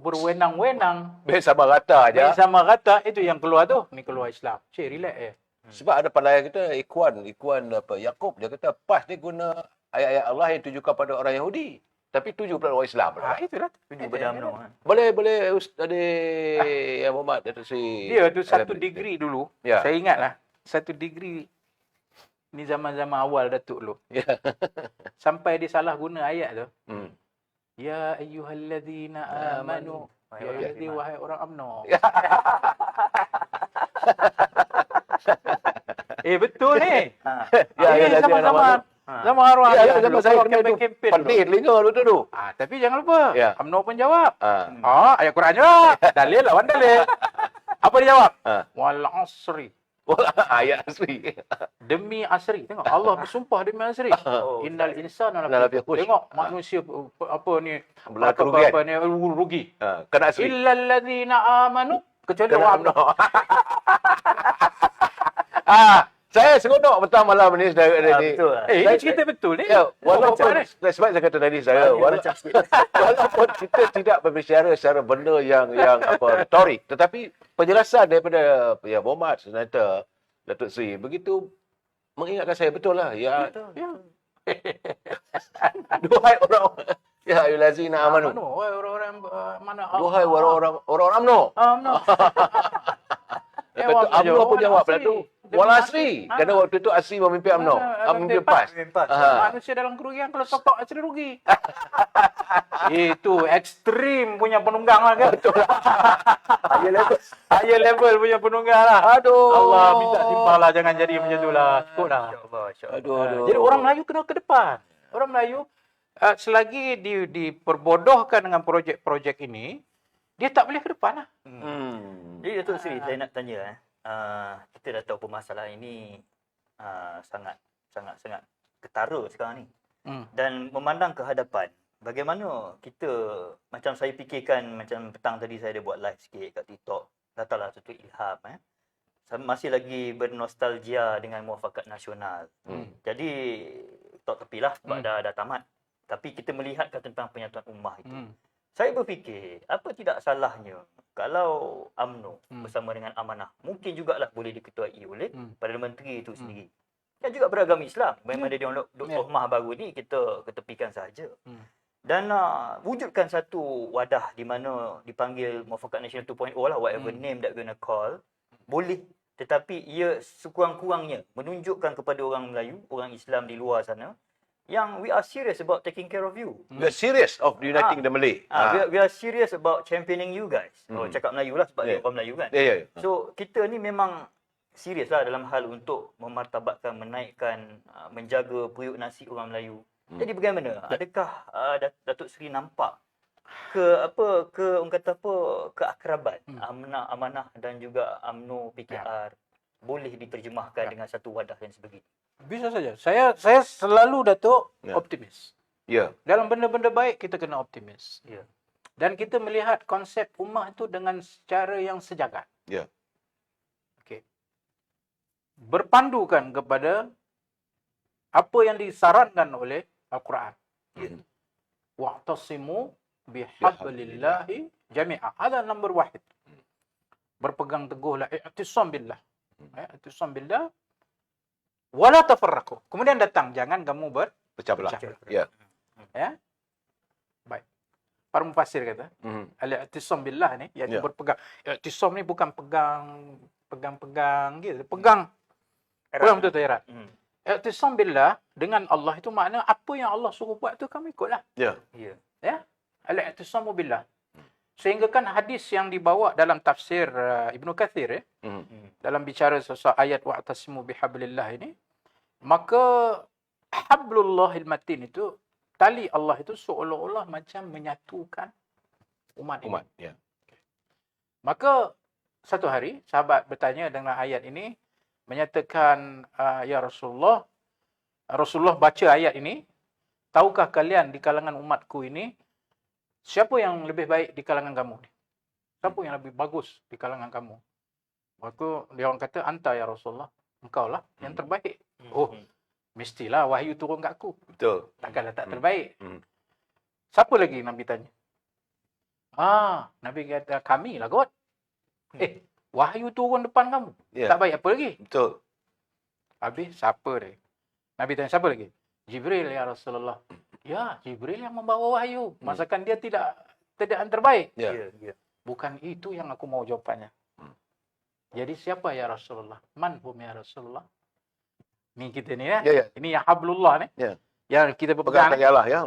berwenang-wenang, Baik sama rata aja. sama rata, itu yang keluar tu. Ni keluar Islam. Cik, relax Sebab ada pandai kita Ikhwan apa Yaqub, dia kata pas dia guna ayat-ayat Allah yang tujukan pada orang Yahudi, tapi tuju pada orang Islam. Itulah. Tujuh pada UMNO. Boleh Ustaz yang Muhammad Datuk Seri. Dia tu satu degree dulu. Ya. Saya ingatlah. Satu degree ni zaman-zaman awal Datuk dulu. Ya. Sampai dia salah guna ayat tu. Ya ayyuhalladzina amanu. Ya ayyuhalladzina wahai orang UMNO. Betul ni. Ini zaman-zaman zaman arwah. Zaman saya kena itu kempen pedih telinga betul tu. Tapi jangan lupa. Ya. UMNO pun jawab. Ayat Quran jawab. Dalil lawan dalil. Apa dia jawab? Wal asri. Ayat asli. Demi asri. Tengok Allah bersumpah demi asri. Innal insana lafi khusr. Tengok manusia apa ni apa ni rugi. Kena asli. Illal ladzina amanu, kecuali orang UMNO. Saya seronok petang malam ni saudara ni. Betul. Ini cerita betul ni. Ya, walaupun sebab saya kata tadi saya walaupun kita tidak berbicara secara benda yang apa retorik, tetapi penjelasan daripada ya Muhammad Senator Datuk Seri begitu mengingatkan saya betul lah. Ya. Duhai orang ya ayyuhallazina amanu. Wahai orang-orang mana? Duhai orang-orang UMNO. UMNO pun jawab pula tu. Wal asri. Kerana waktu itu asri memimpin UMNO. Memimpin PAS. Manusia dalam kerugian kalau top asri rugi. Itu ekstrim punya penunggang lah kan. Betul lah. Higher level punya penunggang lah. Aduh. Allah minta timpalah, jangan jadi macam tu lah. Cukup dah. Aduh. Jadi orang Melayu kena ke depan. Orang Melayu selagi diperbodohkan dengan projek-projek ini, dia tak boleh ke depan lah. Jadi Datuk Seri, saya nak tanya kita dah tahu permasalahan ini sangat ketara sekarang ni. Dan memandang ke hadapan, bagaimana kita, macam saya fikirkan, macam petang tadi saya ada buat live sikit kat TikTok, datanglah satu ilham masih lagi bernostalgia dengan muafakat nasional. Jadi tak tepilah sebab dah tamat. Tapi kita melihatkan tentang penyatuan ummah itu. Saya berfikir, apa tidak salahnya kalau UMNO bersama dengan Amanah, mungkin jugalah boleh diketuai oleh Perdana Menteri itu sendiri. Dan juga beragama Islam. Memang dia Dr. Mah baru ni kita ketepikan sahaja. Dan wujudkan satu wadah di mana dipanggil Muafakat Nasional 2.0 lah, whatever name that gonna call, boleh. Tetapi ia sekurang-kurangnya menunjukkan kepada orang Melayu, orang Islam di luar sana, yang we are serious about taking care of you. We are serious of uniting the Malay. We are serious about championing you guys. Oh, cakap Melayu lah sebab dia orang Melayu kan. So, kita ni memang serius lah dalam hal untuk memartabatkan, menaikkan, menjaga periuk nasi orang Melayu. Jadi bagaimana? Adakah Datuk Seri nampak orang kata apa, keakraban Amanah dan juga UMNO PKR boleh diterjemahkan dengan satu wadah yang sebegini? Bisa saja. Saya selalu, Datuk, optimis. Ya. Dalam benda-benda baik, kita kena optimis. Ya. Dan kita melihat konsep ummah itu dengan secara yang sejagat. Ya. Okey. Berpandukan kepada apa yang disarankan oleh Al-Quran. Wa'tasimu bihablillahi jami'a. Ada nombor wahid. Berpegang teguhlah, i'tisam billah. I'tisam billah. Wala tafarraqu. Kemudian datang, jangan kamu Pecah belah. Ya. Ya. Baik. Para mufassir kata, al-i'tisam billah ni, iaitu berpegang. I'tisam ni bukan pegang gitu. Pegang betul-betul erat. I'tisam billah dengan Allah itu makna apa yang Allah suruh buat tu kamu ikutlah. Ya. Ya. Al-i'tisamu billah. Sehingga kan hadis yang dibawa dalam tafsir Ibnu Kathir dalam bicara soal ayat wa'tasimu bihablillah ini, maka hablullahil matin itu, tali Allah itu seolah-olah macam menyatukan umat ini. Ya. Maka satu hari sahabat bertanya dengan ayat ini, menyatakan, ya Rasulullah baca ayat ini, tahukah kalian di kalangan umatku ini siapa yang lebih baik di kalangan kamu? Siapa yang lebih bagus di kalangan kamu? Maka dia orang kata, anta ya Rasulullah, engkau lah yang terbaik. Oh, mestilah wahyu turun kat aku. Betul. Takkanlah tak terbaik. Siapa lagi Nabi tanya? Nabi kata, kami lah kot. Wahyu turun depan kamu. Tak baik apa lagi? Betul. Habis siapa dia? Nabi tanya, siapa lagi? Jibril ya Rasulullah. Ya, Jibril yang membawa wahyu. Masakan dia tidak yang terbaik? Ya. Bukan itu yang aku mau jawapannya. Jadi siapa ya Rasulullah? Man hum ya Rasulullah? Ni kita ni ya. Ini yang hablullah ni. Ya. Yang kita berpegang. Pegang Allah ya.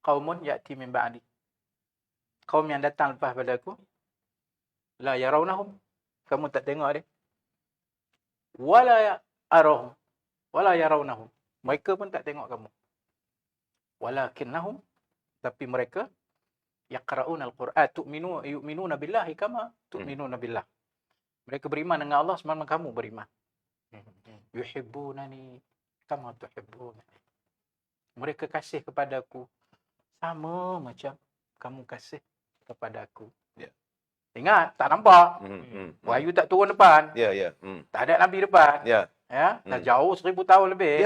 Qaumun ya'ti min ba'di. Kaum yang datang lepas pada aku. La yarawnahum. Kamu tak tengok dia. Wala arahum. Wala yarawnahum. Mereka pun tak tengok kamu. Walakinnahum, tapi mereka yaqra'una al-Qur'an, yu'minuna billahi kama tu'minuna billah. Mereka beriman dengan Allah sebagaimana kamu beriman. Yuhibbunani kama tuhibbunani. Mereka kasih kepadaku sama macam kamu kasih kepada aku. Ingat, tak nampak. Wahyu tak turun depan. Tak ada Nabi depan. Dah jauh 1000 tahun lebih.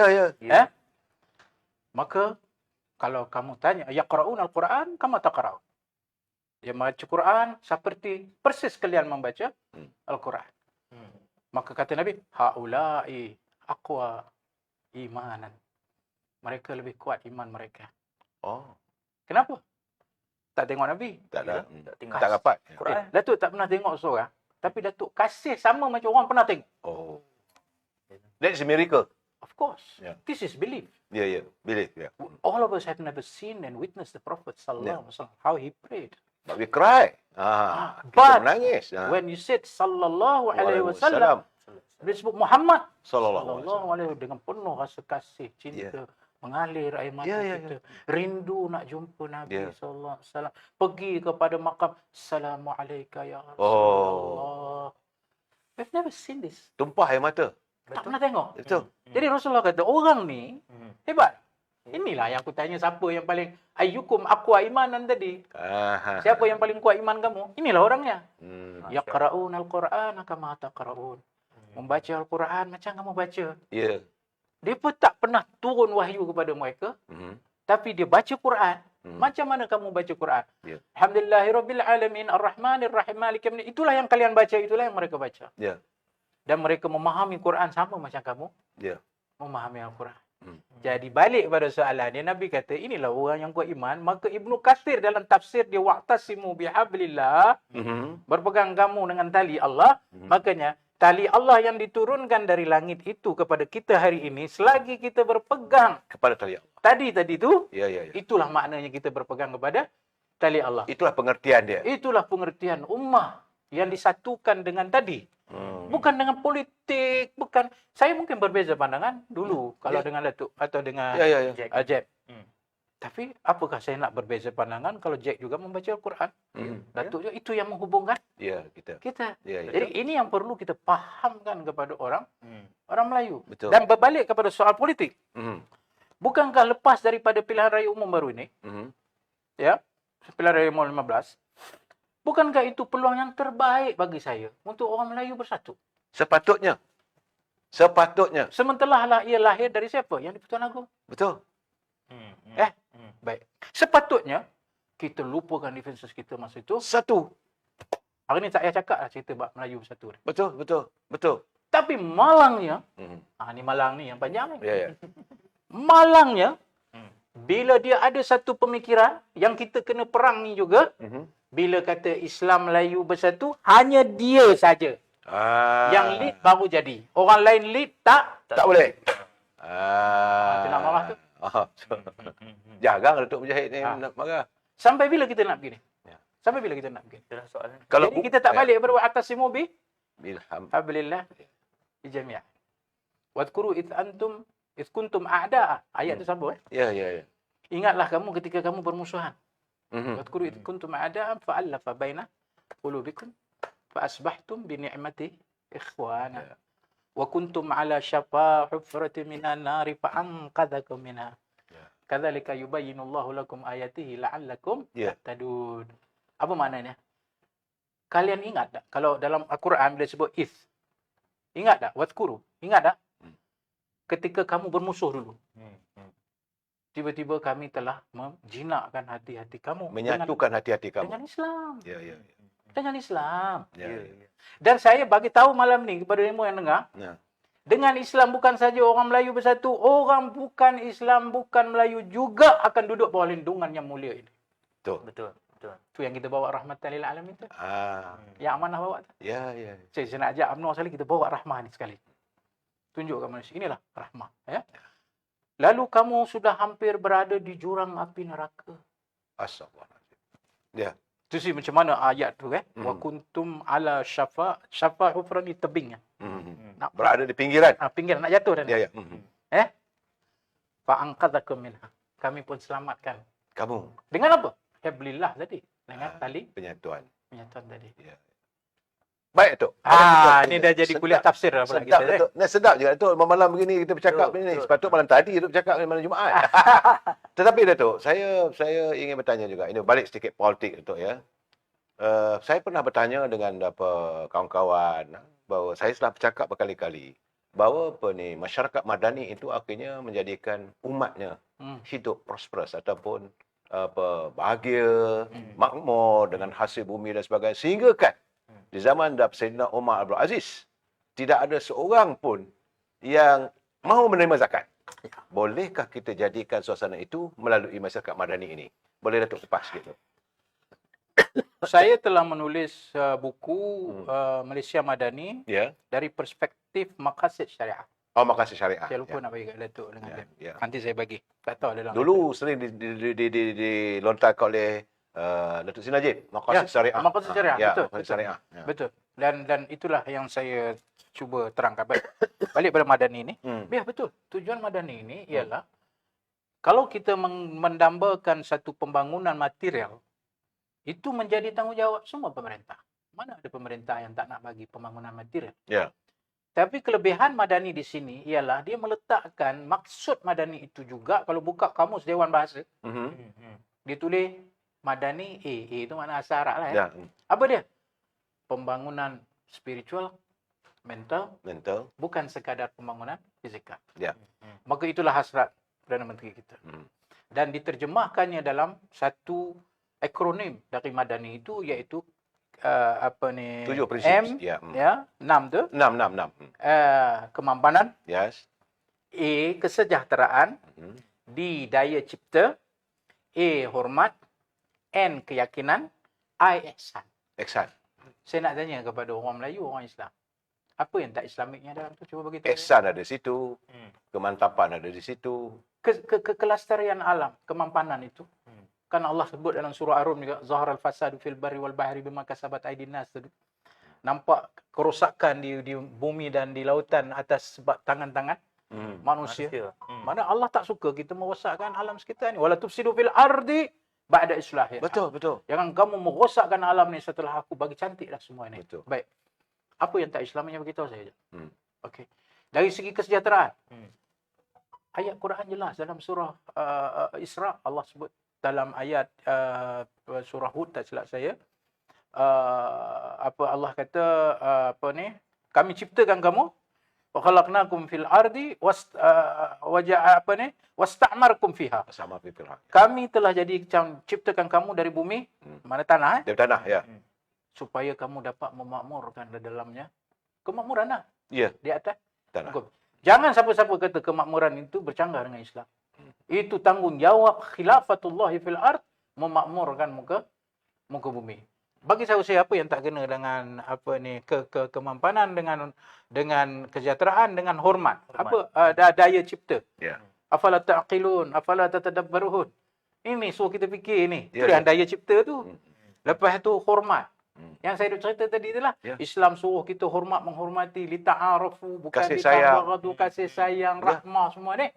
Maka kalau kamu tanya, yaqra'una al-Quran kama taqra'un. Dia membaca Quran seperti persis kalian membaca Al-Quran. Maka kata Nabi, haula'i aqwa imanan. Mereka lebih kuat iman mereka. Kenapa? Tak tengok Nabi. Tak ada. tengok. Tak dapat. Datuk tak pernah tengok seorang. Tapi Datuk kasih sama macam orang pernah tengok. That's a miracle. Of course. This is belief. Believe. All of us have never seen and witnessed the Prophet sallallahu alaihi wasallam how he prayed. But we cry. Kita menangis. When you said sallallahu alaihi wasallam, dia sebut Muhammad sallallahu alaihi wasallam dengan penuh rasa kasih, cinta, mengalir air mata kita, rindu nak jumpa Nabi sallallahu alaihi wasallam, pergi kepada makam, assalamu alayka ya Rasulullah. We've never seen this. Tumpah air mata. Tak pernah tengok. Betul. Jadi Rasulullah kata, orang ni hebat. Inilah yang aku tanya, siapa yang paling ayyukum aqwa imanan tadi. Siapa yang paling kuat iman kamu? Inilah orangnya. Yaqra'un al-Quran kama taqra'un. Membaca Al-Quran macam kamu baca. Dia pun tak pernah turun wahyu kepada mereka. Tapi dia baca Quran Macam mana kamu baca Quran? Ya. Alhamdulillahirabbil alamin arrahmanir rahim maliki yaumiddin. Itulah yang kalian baca, itulah yang mereka baca. Ya. Dan mereka memahami Quran sama macam kamu Ya. memahami Al-Quran. Hmm. Jadi balik pada soalan dia, Nabi kata inilah orang yang kuat iman. Maka Ibnu Katsir dalam tafsir dia, wa'tasimu bihablillah, berpegang kamu dengan tali Allah. Makanya tali Allah yang diturunkan dari langit itu kepada kita hari ini, selagi kita berpegang Kepada tali Allah. tadi itu, Ya, ya, ya. itulah maknanya kita berpegang kepada tali Allah. Itulah pengertian dia. Itulah pengertian ummah yang disatukan dengan tadi. Bukan dengan politik, bukan. Saya mungkin berbeza pandangan dulu kalau dengan Datuk atau dengan Ya, ya, ya. Jack. Tapi apakah saya nak berbeza pandangan kalau Jack juga membaca Al-Quran? Datuk juga, itu yang menghubungkan Ya, kita. kita. Ya, ya. Jadi ini yang perlu kita pahamkan kepada orang Melayu. Betul. Dan berbalik kepada soal politik. Mhm. Bukankah lepas daripada pilihan raya umum baru ini, Mhm. ya, pilihan raya umum 15, bukankah itu peluang yang terbaik bagi saya untuk orang Melayu bersatu? Sepatutnya. Sepatutnya. Sementara ia lahir dari siapa? Yang di-Pertuan Agong. Betul. Baik. Sepatutnya kita lupakan differences kita masa itu. Satu. Hari ni tak payah cakap lah cerita bab Melayu bersatu ni. Betul, betul, betul. Tapi malangnya, Mhm. ni malang ni yang panjang ni. Ya, ya. Malangnya, bila dia ada satu pemikiran yang kita kena perangi juga, Mhm. bila kata Islam Melayu bersatu, hanya dia saja yang lead baru jadi. Orang lain lead tak. Tak boleh. Itu nak marah tu. Jarang Datuk Mujahid ni nak marah. Sampai bila kita nak begini? Ya. Sampai bila kita nak begini? Itulah soalan. Kalau Jadi kita tak balik kepada wa'tasimu bi Bilham. hablillah jami'an. Wadhkuru id kuntum a'da'a. Ayat tu sambung Ya, ya, ya. Ingatlah kamu ketika kamu bermusuhan. Mhm. Wadhkuru id kuntum a'da'a fa'alafa baina qulubikum fa asbahtum bi ni'mati ikhwana. Wa kuntum ala syafa hufratin minan nari fa anqadhakum minha. Kadzalika yubayyinullahu lakum ayatihi la'allakum tahtadun. Apa maknanya? Kalian ingat tak kalau dalam Al-Quran bila sebut is? Ingat tak? Wadhkuru. Ingat tak? Ketika kamu bermusuh dulu. Tiba-tiba kami telah menjinakkan hati-hati kamu Menyatukan hati-hati kamu. dengan Islam. Ya, ya, ya. Dengan Islam. Ya, ya. Dan saya bagi tahu malam ni kepada semua yang dengar, Ya. dengan Islam bukan saja orang Melayu bersatu, orang bukan Islam, bukan Melayu juga akan duduk bawah lindungan yang mulia ini. Betul. Betul. Betul. Tu yang kita bawa rahmatan lil alamin tu. Yang amanah bawa tu. Ya, ya. Saya nak ajak UMNO sekali kita bawa rahmah ni sekali. Tunjukkan manusia. Inilah rahmah. Ya. Lalu kamu sudah hampir berada di jurang api neraka. Astagfirullahaladzim. Ya. Tu sih macam mana ayat tu Wa kuntum ala syafa hufran ni tebing. Nak Berada di pinggiran. pinggir nak jatuh dah. Ya, ya. Fa anqadhakum minha. Kami pun selamatkan. Kamu. Dengan apa? Hablillah tadi. Dengan tali Penyatuan. penyatuan tadi. Ya. Baik, Tok. Ni dah jadi kuliah tafsir dah pula Sedap, kita. Datuk. Nah, sedap juga, Datuk. Malam begini kita bercakap Betul, begini. betul. Sepatut malam tadi Datuk bercakap malam Jumaat. Tetapi, Datuk, saya ingin bertanya juga. Ini balik sedikit politik, Datuk, ya. Saya pernah bertanya dengan kawan-kawan bahawa saya telah bercakap berkali-kali bahawa masyarakat madani itu akhirnya menjadikan umatnya hidup prosperous ataupun bahagia, makmur dengan hasil bumi dan sebagainya. Sehingga kan di zaman Sayyidina Umar Abdul Aziz tidak ada seorang pun yang mahu menerima zakat. Bolehkah kita jadikan suasana itu melalui masyarakat madani ini? Boleh Datuk lepas gitu. Saya telah menulis buku Malaysia Madani Ya. dari perspektif maqasid syariah. Oh, makasih syariah. Saya lupa nak bagi kat Datuk dengan dia. Ya. Nanti saya bagi. Tak tahu dalam. Dulu sering dilontarkan oleh Datuk Sri Najib, maqasid syariah. Maqasid syariah, Ya, betul. maqasid Betul. syariah. Ya. Betul. Dan itulah yang saya cuba terangkan. Balik pada Madani ni. Ya, betul. Tujuan Madani ini ialah kalau kita mendambakan satu pembangunan material, itu menjadi tanggungjawab semua pemerintah. Mana ada pemerintah yang tak nak bagi pembangunan material? Ya. Tapi kelebihan Madani di sini ialah dia meletakkan maksud Madani itu juga, kalau buka kamus Dewan Bahasa, ditulis Madani A. A itu makna asal Arab lah. Ya. Apa dia? Pembangunan spiritual, mental, bukan sekadar pembangunan fizikal. Ya. Maka itulah hasrat Perdana Menteri kita. dan diterjemahkannya dalam satu akronim dari Madani itu, iaitu apa ni, 7 prinsip. M, Ya. ya, 6 tu, 6. kemampanan, Yes. A, kesejahteraan, D, daya cipta, A, hormat, N, keyakinan, I, ihsan. Ihsan. Saya nak tanya kepada orang Melayu, orang Islam, apa yang tak Islamiknya dalam tu? Cuba bagi tahu. Ihsan ada di situ. Kemantapan ada di situ. Kelestarian alam, kemampanan itu. Kan Allah sebut dalam surah Ar-Rum juga, zaharal fasadu fil barri wal bahri bima kasabat aydin nas. Nampak kerosakan di bumi dan di lautan atas sebab tangan-tangan manusia. Mana Allah tak suka kita merosakkan alam sekitar ni. Wala tufsidu fil ardi ba'da islahiha. Betul. Jangan kamu merosakkan alam ni setelah aku bagi cantiklah semua ni. Betul. Baik. Apa yang tak Islamnya, beritahu saya. Okey. Dari segi kesejahteraan. Ayat Quran jelas dalam surah Isra, Allah sebut dalam ayat surah Hud, tak silap saya. Apa Allah kata, apa ni? Kami ciptakan kamu, wa khalaqnakum fil ardi wasta'markum fiha. Sama fikirah. Kami telah ciptakan kamu dari bumi, mana tanah, Dari tanah, ya. supaya kamu dapat memakmurkan di dalamnya. Kemakmuran lah. Ya, Di atas tanah. Jangan siapa-siapa kata kemakmuran itu bercanggah dengan Islam. Itu tanggungjawab khilafatullah fil ard, memakmurkan muka bumi. Bagi saya apa yang tak kena dengan apa ni kemampanan, dengan kesejahteraan, dengan hormat. Apa daya cipta. Ya. Afala ta'qilun, afala tatadabbarun. Ini suruh kita fikir ni. Itu Ya, yang daya cipta tu. Lepas tu hormat. Yang saya duk cerita tadi itulah. Ya. Islam suruh kita menghormati, lita'arafu, bukan Kasih sayang. lita'baghadu, kasih sayang, Ya. rahmah semua ni.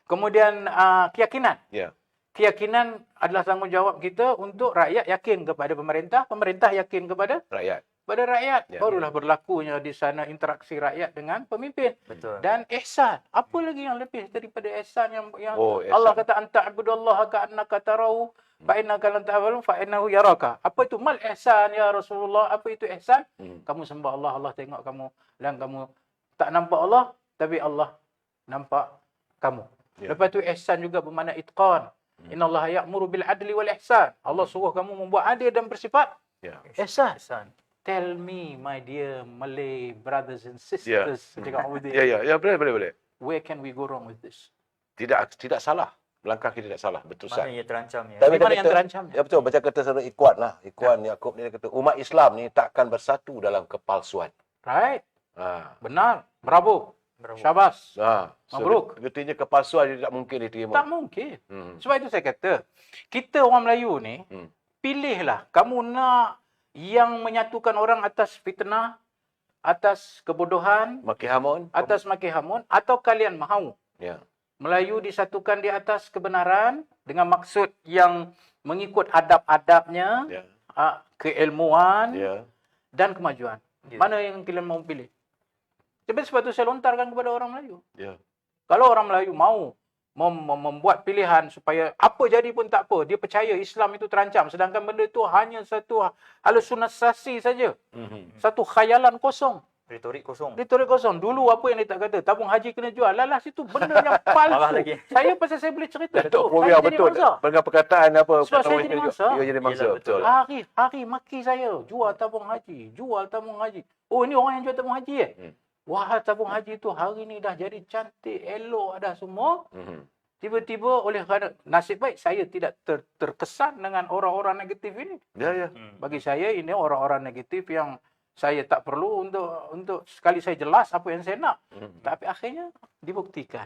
Kemudian keyakinan. Ya. Keyakinan adalah tanggungjawab kita untuk rakyat yakin kepada pemerintah, pemerintah yakin kepada Rakyat. rakyat. Ya. Barulah berlakunya di sana interaksi rakyat dengan pemimpin. Betul. Dan ihsan. Apa lagi yang lebih daripada ihsan yang Oh, ihsan. Allah kata anta abudallaha ka'annaka tarahu fa innaka lan ta'lamu fa innahu yaraka. Apa itu mal ihsan ya Rasulullah? Apa itu ihsan? Kamu sembah Allah, Allah tengok kamu, dan kamu tak nampak Allah tapi Allah nampak kamu. Ya. Lepas tu ihsan juga bermakna itqan. Innallaha ya'muru bil adli wal ihsan. Allah suruh kamu membuat adil dan bersifat Ya. ihsan. Ihsan. Tell me, my dear Malay brothers and sisters, cakap Audi, Ya, boleh. where can we go wrong with this? Tidak salah. Langkah kita tidak salah. Betul, Ustaz. Maknanya terancam ya. Tapi Mana dia yang kata- terancam? Ya betul, macam kata saudara Ikhwan lah. Ikhwan Yaakob ni dia kata, umat Islam ni takkan bersatu dalam kepalsuan. Right? Ha. Benar. Bravo. Bravo. Syabas. So, Mabruk. getihnya kepalsuan dia tak mungkin diterima. Tak mungkin. Hmm. Sebab itu saya kata, kita orang Melayu ni, pilihlah. Kamu nak yang menyatukan orang atas fitnah, atas kebodohan, Maki hamun. atas maki hamun, atau kalian mahu Ya. Melayu disatukan di atas kebenaran dengan maksud yang mengikut adab-adabnya, Ya. keilmuan Ya. dan kemajuan. Ya. Mana yang kalian mau pilih? Sebab itu saya lontarkan kepada orang Melayu. Ya. Kalau orang Melayu mau membuat pilihan supaya apa jadi pun tak apa, dia percaya Islam itu terancam, sedangkan benda itu hanya satu halusinasi saja, satu khayalan kosong. Retorik kosong. Retorik kosong. Dulu apa yang dia tak kata? Tabung haji kena jual. Lalah situ benda yang palsu. Marah lagi. Saya pasal saya boleh cerita. Datuk Datuk. Fobia Saya jadi betul. mangsa. Dengan perkataan apa? Sebab saya perkataan jadi juga. mangsa. Ya, jadi mangsa. Yelah, Betul. betul. Hari maki saya. Jual tabung haji. Jual tabung haji. Oh, ini orang yang jual tabung haji Wah, tabung haji itu hari ni dah jadi cantik, elok dah semua. Tiba-tiba oleh kerana nasib baik saya tidak terkesan dengan orang-orang negatif ini. Ya. Bagi saya ini orang-orang negatif yang saya tak perlu untuk sekali saya jelas apa yang saya nak. Tapi akhirnya dibuktikan.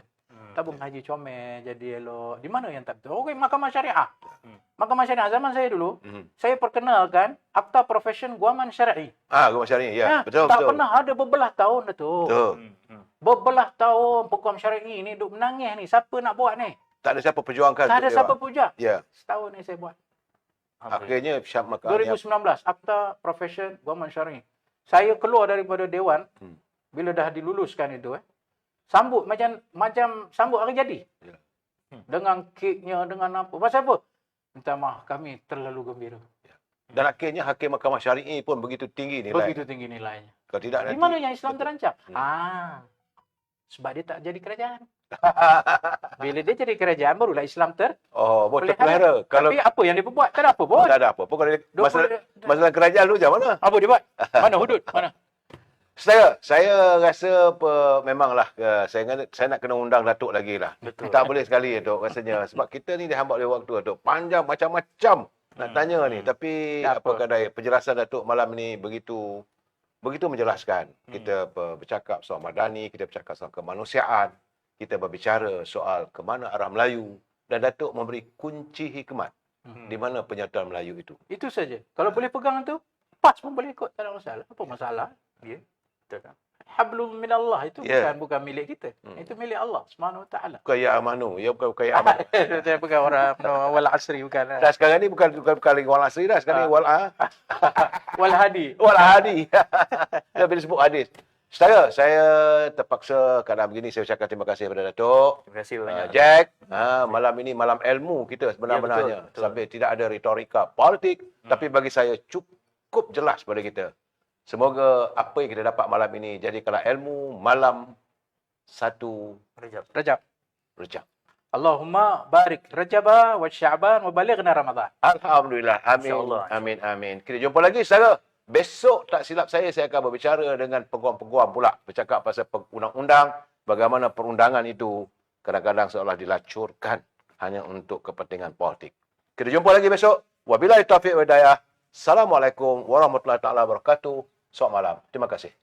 Tabung haji comel, jadi elok. Di mana yang tak betul? Okey, Mahkamah Syariah. Mahkamah Syariah zaman saya dulu, saya perkenalkan Akta Profession Guaman Syar'i. Gua syari. Ya, betul. Tak betul. pernah ada berbelah tahun dah tu. Betul. Berbelah tahun Hukum Syar'i ni duk menangis ni. Siapa nak buat ni? Tak ada siapa perjuangkan. Tak ada untuk siapa dia. puja. Ya. Setahun ni saya buat. Akhirnya Syam Makkah 2019, Akta Profession Guaman Syar'i. Saya keluar daripada Dewan, bila dah diluluskan itu, sambut macam sambut hari jadi. Ya. Dengan keknya, dengan apa. Pasal apa? Minta maaf, kami terlalu gembira. dan akhirnya Hakim Mahkamah Syari'i pun begitu tinggi nilai. Begitu tinggi nilainya. Kalau tidak Di nanti mana yang Islam betul. terancam? Sebab dia tak jadi kerajaan. Bila dia jadi kerajaan, barulah Islam Oh, boleh terpelihara. Kalau Tapi apa yang dia buat? Tak ada apa pun. tak ada apa. Pokoknya masalah kerajaan lu macam mana? Apa dia buat? Mana hudud? Mana? Saya rasa memanglah saya nak kena undang Datuk lagi lah. Betul. Tak boleh sekali Datuk rasanya. Sebab kita ni dihambat oleh waktu Datuk. Panjang macam-macam nak tanya ni. Tapi Tak apa apa. kadai penjelasan Datuk malam ni begitu menjelaskan. Kita bercakap soal madani, kita bercakap soal kemanusiaan, kita berbicara soal ke mana arah Melayu dan Datuk memberi kunci hikmat di mana penyataan Melayu itu. Itu saja. Kalau boleh pegang tu, pas pun boleh ikut. Tak ada masalah. Apa masalah? Ya. Betul kan? Hablum minallah itu Ya. bukan milik kita. Itu milik Allah Subhanahu Wa Taala. Bukan ya amanu, ya bukan ya amanu. Saya bukan orang wal asri bukan. Dah sekarang ni bukan lagi wal asri dah, sekarang ni wal Wal hadi. wal hadi. Dah bila sebut hadis. Saudara, saya terpaksa keadaan begini saya ucapkan terima kasih kepada Datuk. Terima kasih banyak. Jack, malam ini malam ilmu kita sebenar-benarnya. Ya, betul. Sampai tidak ada retorika politik, tapi bagi saya cukup jelas pada kita. Semoga apa yang kita dapat malam ini jadikanlah ilmu malam satu Rajab. Rajab. Rejab. Allahumma barik Rajaba wa Sya'ban wa balighna Ramadan. Alhamdulillah. Amin. InsyaAllah. Amin. Amin. Kita jumpa lagi saudara. Besok tak silap saya akan berbicara dengan peguam-peguam pula. Bercakap pasal undang-undang, bagaimana perundangan itu kadang-kadang seolah dilacurkan hanya untuk kepentingan politik. Kita jumpa lagi besok. Wabillahi taufiq wa hidayah. Assalamualaikum warahmatullahi taala wabarakatuh. Selamat malam. Terima kasih.